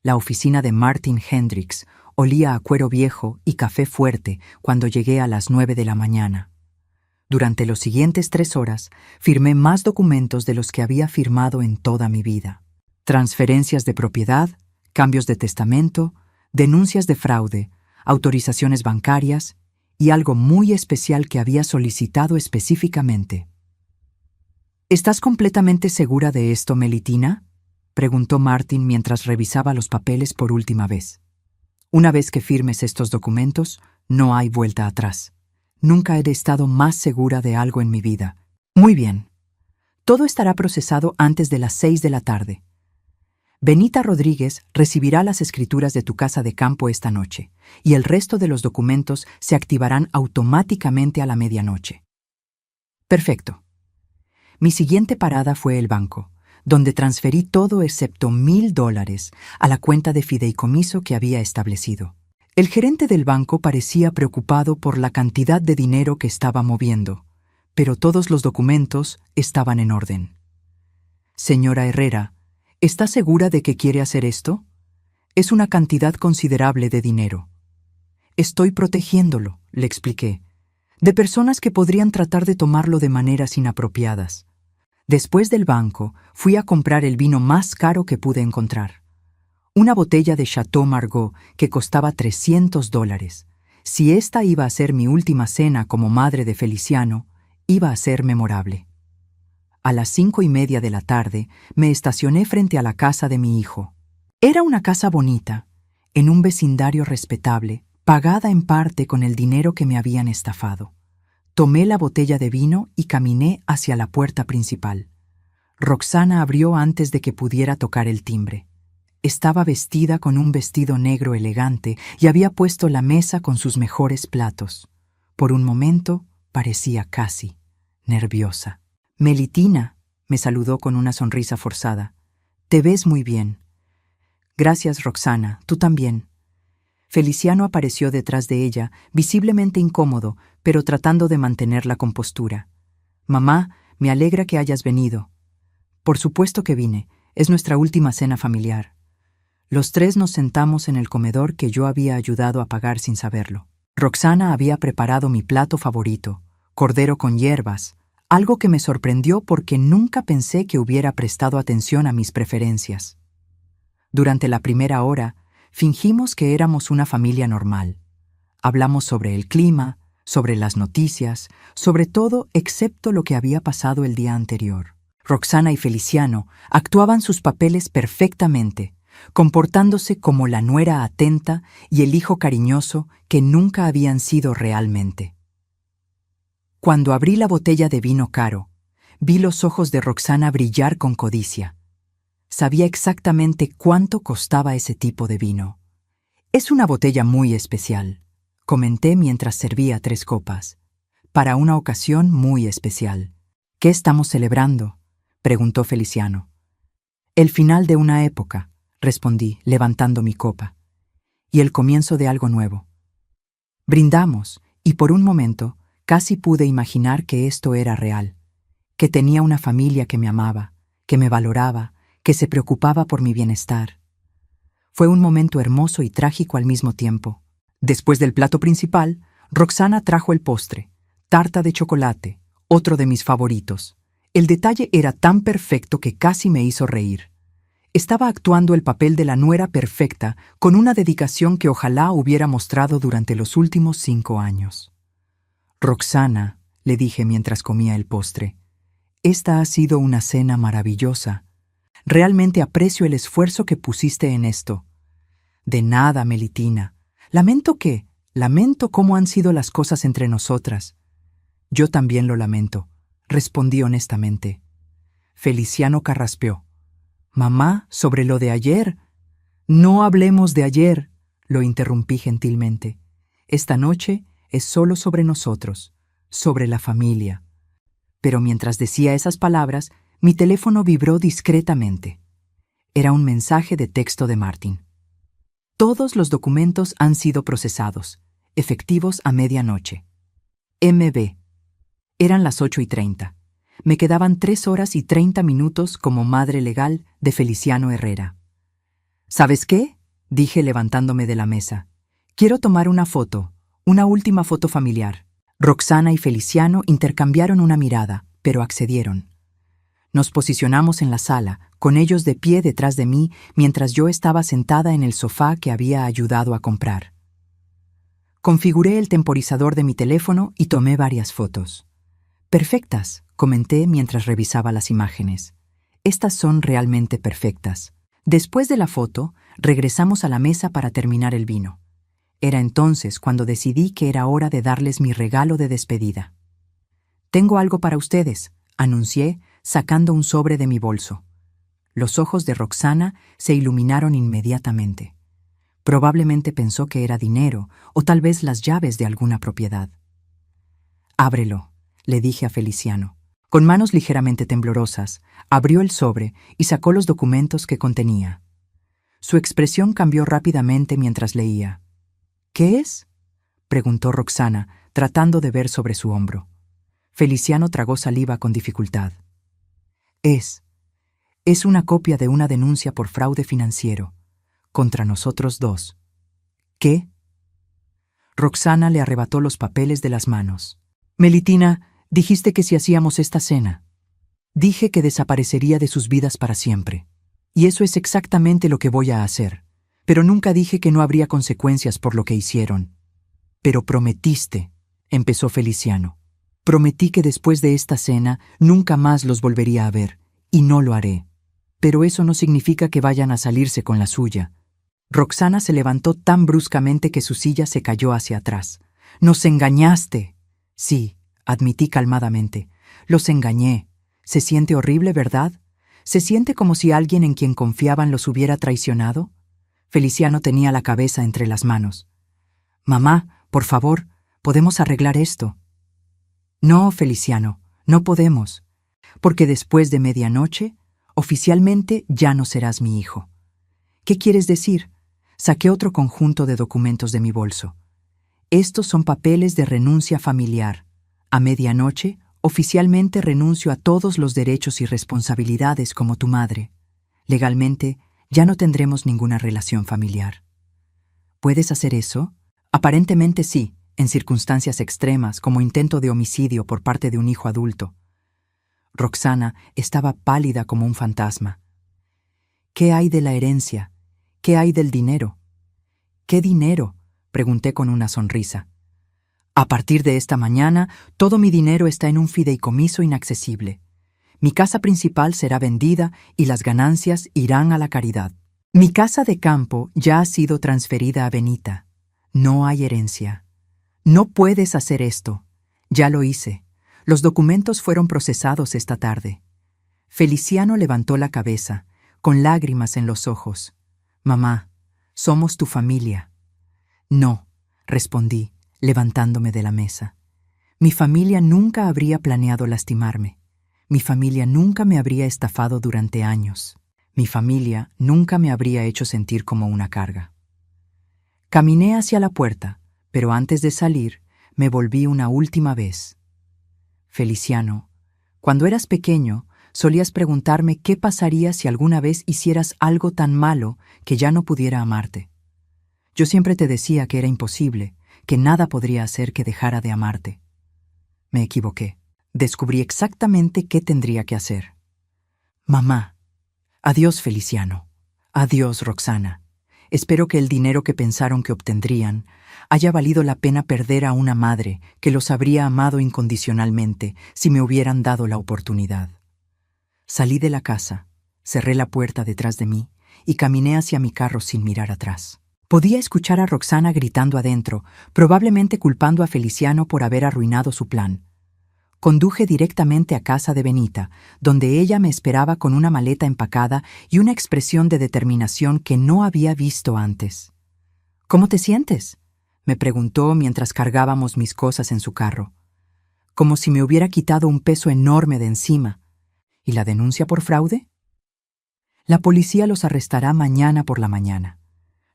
La oficina de Martin Hendricks olía a cuero viejo y café fuerte cuando llegué a las 9 de la mañana. Durante los siguientes 3 horas, firmé más documentos de los que había firmado en toda mi vida. Transferencias de propiedad, cambios de testamento, denuncias de fraude, autorizaciones bancarias y algo muy especial que había solicitado específicamente. ¿Estás completamente segura de esto, Melitina?, preguntó Martin mientras revisaba los papeles por última vez. Una vez que firmes estos documentos, no hay vuelta atrás. Nunca he estado más segura de algo en mi vida. Muy bien. Todo estará procesado antes de las 6 de la tarde. Benita Rodríguez recibirá las escrituras de tu casa de campo esta noche, y el resto de los documentos se activarán automáticamente a la medianoche. Perfecto. Mi siguiente parada fue el banco, donde transferí todo excepto $1,000 a la cuenta de fideicomiso que había establecido. El gerente del banco parecía preocupado por la cantidad de dinero que estaba moviendo, pero todos los documentos estaban en orden. Señora Herrera, ¿está segura de que quiere hacer esto? Es una cantidad considerable de dinero. Estoy protegiéndolo, le expliqué, de personas que podrían tratar de tomarlo de maneras inapropiadas. Después del banco, fui a comprar el vino más caro que pude encontrar. Una botella de Chateau Margaux que costaba $300. Si esta iba a ser mi última cena como madre de Feliciano, iba a ser memorable. A las 5:30 de la tarde, me estacioné frente a la casa de mi hijo. Era una casa bonita, en un vecindario respetable, pagada en parte con el dinero que me habían estafado. Tomé la botella de vino y caminé hacia la puerta principal. Roxana abrió antes de que pudiera tocar el timbre. Estaba vestida con un vestido negro elegante y había puesto la mesa con sus mejores platos. Por un momento parecía casi nerviosa. «Melitina», me saludó con una sonrisa forzada. «Te ves muy bien». «Gracias, Roxana, tú también». Feliciano apareció detrás de ella, visiblemente incómodo, pero tratando de mantener la compostura. «Mamá, me alegra que hayas venido». «Por supuesto que vine. Es nuestra última cena familiar». Los tres nos sentamos en el comedor que yo había ayudado a pagar sin saberlo. Roxana había preparado mi plato favorito, cordero con hierbas, algo que me sorprendió porque nunca pensé que hubiera prestado atención a mis preferencias. Durante la primera hora, fingimos que éramos una familia normal. Hablamos sobre el clima, sobre las noticias, sobre todo excepto lo que había pasado el día anterior. Roxana y Feliciano actuaban sus papeles perfectamente, comportándose como la nuera atenta y el hijo cariñoso que nunca habían sido realmente. Cuando abrí la botella de vino caro, vi los ojos de Roxana brillar con codicia. Sabía exactamente cuánto costaba ese tipo de vino. «Es una botella muy especial», comenté mientras servía 3 copas. «Para una ocasión muy especial». «¿Qué estamos celebrando?», preguntó Feliciano. «El final de una época», respondí, levantando mi copa. «Y el comienzo de algo nuevo». Brindamos, y por un momento casi pude imaginar que esto era real, que tenía una familia que me amaba, que me valoraba, que se preocupaba por mi bienestar. Fue un momento hermoso y trágico al mismo tiempo. Después del plato principal, Roxana trajo el postre, tarta de chocolate, otro de mis favoritos. El detalle era tan perfecto que casi me hizo reír. Estaba actuando el papel de la nuera perfecta con una dedicación que ojalá hubiera mostrado durante los últimos 5 años. «Roxana», le dije mientras comía el postre, «esta ha sido una cena maravillosa. Realmente aprecio el esfuerzo que pusiste en esto». «De nada, Melitina. Lamento cómo han sido las cosas entre nosotras». «Yo también lo lamento», respondí honestamente. Feliciano carraspeó. «Mamá, sobre lo de ayer». «No hablemos de ayer», lo interrumpí gentilmente. «Esta noche es solo sobre nosotros, sobre la familia». Pero mientras decía esas palabras, mi teléfono vibró discretamente. Era un mensaje de texto de Martin. «Todos los documentos han sido procesados, efectivos a medianoche. MB». Eran las 8:30. Me quedaban 3 horas y 30 minutos como madre legal de Feliciano Herrera. «¿Sabes qué?», dije levantándome de la mesa. «Quiero tomar una foto, una última foto familiar». Roxana y Feliciano intercambiaron una mirada, pero accedieron. Nos posicionamos en la sala, con ellos de pie detrás de mí, mientras yo estaba sentada en el sofá que había ayudado a comprar. Configuré el temporizador de mi teléfono y tomé varias fotos. Perfectas, comenté mientras revisaba las imágenes. Estas son realmente perfectas. Después de la foto, regresamos a la mesa para terminar el vino. Era entonces cuando decidí que era hora de darles mi regalo de despedida. «Tengo algo para ustedes», anuncié, sacando un sobre de mi bolso. Los ojos de Roxana se iluminaron inmediatamente. Probablemente pensó que era dinero o tal vez las llaves de alguna propiedad. «Ábrelo», le dije a Feliciano. Con manos ligeramente temblorosas, abrió el sobre y sacó los documentos que contenía. Su expresión cambió rápidamente mientras leía. «¿Qué es?», preguntó Roxana, tratando de ver sobre su hombro. Feliciano tragó saliva con dificultad. Es una copia de una denuncia por fraude financiero, contra nosotros dos». «¿Qué?». Roxana le arrebató los papeles de las manos. «Melitina, dijiste que si hacíamos esta cena, dije que desaparecería de sus vidas para siempre. Y eso es exactamente lo que voy a hacer. Pero nunca dije que no habría consecuencias por lo que hicieron». «Pero prometiste», empezó Feliciano. «Prometí que después de esta cena nunca más los volvería a ver, y no lo haré. Pero eso no significa que vayan a salirse con la suya». Roxana se levantó tan bruscamente que su silla se cayó hacia atrás. «¡Nos engañaste!». «Sí», admití calmadamente. «Los engañé. Se siente horrible, ¿verdad? ¿Se siente como si alguien en quien confiaban los hubiera traicionado?». Feliciano tenía la cabeza entre las manos. «Mamá, por favor, ¿podemos arreglar esto?». «No, Feliciano, no podemos. Porque después de medianoche, oficialmente ya no serás mi hijo». «¿Qué quieres decir?». Saqué otro conjunto de documentos de mi bolso. «Estos son papeles de renuncia familiar. A medianoche, oficialmente renuncio a todos los derechos y responsabilidades como tu madre. Legalmente, ya no tendremos ninguna relación familiar». «¿Puedes hacer eso?». «Aparentemente sí, en circunstancias extremas, como intento de homicidio por parte de un hijo adulto». Roxana estaba pálida como un fantasma. «¿Qué hay de la herencia? ¿Qué hay del dinero?». «¿Qué dinero?», pregunté con una sonrisa. «A partir de esta mañana, todo mi dinero está en un fideicomiso inaccesible. Mi casa principal será vendida y las ganancias irán a la caridad. Mi casa de campo ya ha sido transferida a Benita. No hay herencia». «No puedes hacer esto». «Ya lo hice. Los documentos fueron procesados esta tarde». Feliciano levantó la cabeza, con lágrimas en los ojos. «Mamá, somos tu familia». «No», respondí, levantándome de la mesa. «Mi familia nunca habría planeado lastimarme. Mi familia nunca me habría estafado durante años. Mi familia nunca me habría hecho sentir como una carga». Caminé hacia la puerta, pero antes de salir, me volví una última vez. «Feliciano, cuando eras pequeño, solías preguntarme qué pasaría si alguna vez hicieras algo tan malo que ya no pudiera amarte. Yo siempre te decía que era imposible, que nada podría hacer que dejara de amarte. Me equivoqué. Descubrí exactamente qué tendría que hacer. Mamá. Adiós, Feliciano. Adiós, Roxana. Espero que el dinero que pensaron que obtendrían haya valido la pena perder a una madre que los habría amado incondicionalmente si me hubieran dado la oportunidad». Salí de la casa, cerré la puerta detrás de mí y caminé hacia mi carro sin mirar atrás. Podía escuchar a Roxana gritando adentro, probablemente culpando a Feliciano por haber arruinado su plan. Conduje directamente a casa de Benita, donde ella me esperaba con una maleta empacada y una expresión de determinación que no había visto antes. «¿Cómo te sientes?», me preguntó mientras cargábamos mis cosas en su carro. Como si me hubiera quitado un peso enorme de encima. ¿Y la denuncia por fraude? La policía los arrestará mañana por la mañana.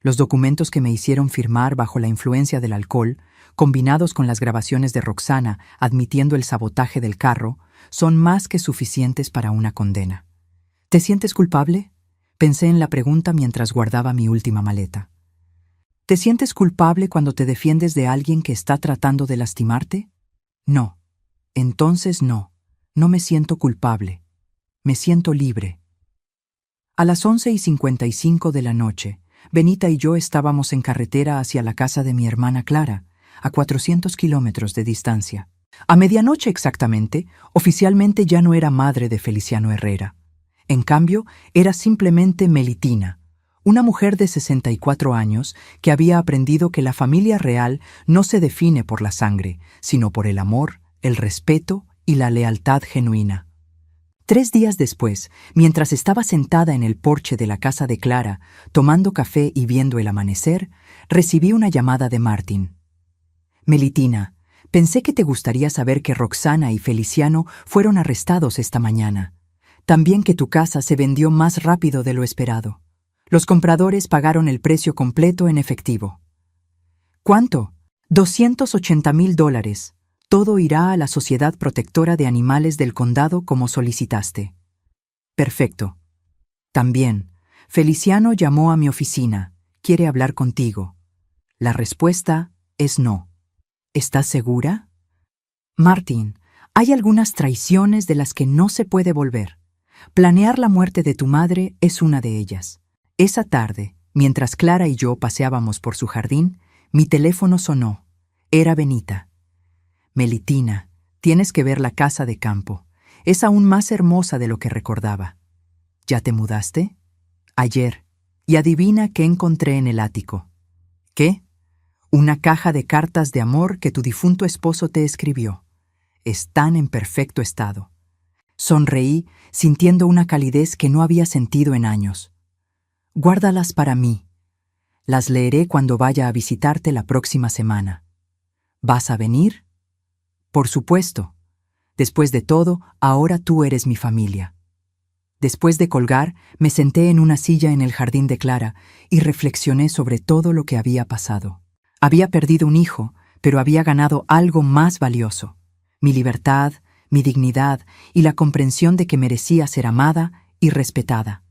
Los documentos que me hicieron firmar bajo la influencia del alcohol, combinados con las grabaciones de Roxana admitiendo el sabotaje del carro, son más que suficientes para una condena. ¿Te sientes culpable?, pensé en la pregunta mientras guardaba mi última maleta. ¿Te sientes culpable cuando te defiendes de alguien que está tratando de lastimarte? No. Entonces no. No me siento culpable. Me siento libre. A las 11:55 de la noche, Benita y yo estábamos en carretera hacia la casa de mi hermana Clara, a 400 kilómetros de distancia. A medianoche exactamente, oficialmente ya no era madre de Feliciano Herrera. En cambio, era simplemente Melitina, una mujer de 64 años que había aprendido que la familia real no se define por la sangre, sino por el amor, el respeto y la lealtad genuina. 3 días después, mientras estaba sentada en el porche de la casa de Clara, tomando café y viendo el amanecer, recibí una llamada de Martín. Melitina, pensé que te gustaría saber que Roxana y Feliciano fueron arrestados esta mañana. También que tu casa se vendió más rápido de lo esperado. Los compradores pagaron el precio completo en efectivo. ¿Cuánto? $280,000. Todo irá a la Sociedad Protectora de Animales del Condado como solicitaste. Perfecto. También, Feliciano llamó a mi oficina. Quiere hablar contigo. La respuesta es no. ¿Estás segura? Martín, hay algunas traiciones de las que no se puede volver. Planear la muerte de tu madre es una de ellas. Esa tarde, mientras Clara y yo paseábamos por su jardín, mi teléfono sonó. Era Benita. Melitina, tienes que ver la casa de campo. Es aún más hermosa de lo que recordaba. ¿Ya te mudaste? Ayer. Y adivina qué encontré en el ático. ¿Qué? Una caja de cartas de amor que tu difunto esposo te escribió. Están en perfecto estado. Sonreí, sintiendo una calidez que no había sentido en años. Guárdalas para mí. Las leeré cuando vaya a visitarte la próxima semana. ¿Vas a venir? Por supuesto. Después de todo, ahora tú eres mi familia. Después de colgar, me senté en una silla en el jardín de Clara y reflexioné sobre todo lo que había pasado. Había perdido un hijo, pero había ganado algo más valioso: mi libertad, mi dignidad y la comprensión de que merecía ser amada y respetada.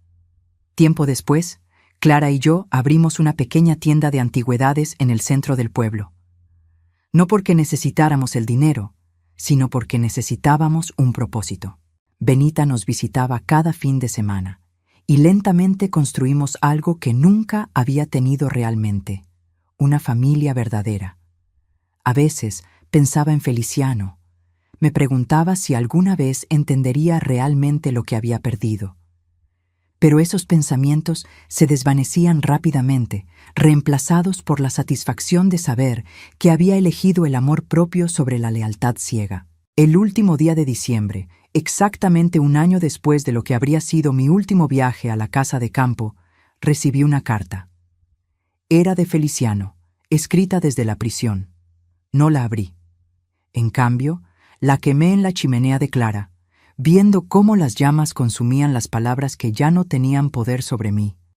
Tiempo después, Clara y yo abrimos una pequeña tienda de antigüedades en el centro del pueblo. No porque necesitáramos el dinero, sino porque necesitábamos un propósito. Benita nos visitaba cada fin de semana, y lentamente construimos algo que nunca había tenido realmente: una familia verdadera. A veces pensaba en Feliciano. Me preguntaba si alguna vez entendería realmente lo que había perdido. Pero esos pensamientos se desvanecían rápidamente, reemplazados por la satisfacción de saber que había elegido el amor propio sobre la lealtad ciega. El último día de diciembre, exactamente un año después de lo que habría sido mi último viaje a la casa de campo, recibí una carta. Era de Feliciano, escrita desde la prisión. No la abrí. En cambio, la quemé en la chimenea de Clara, viendo cómo las llamas consumían las palabras que ya no tenían poder sobre mí.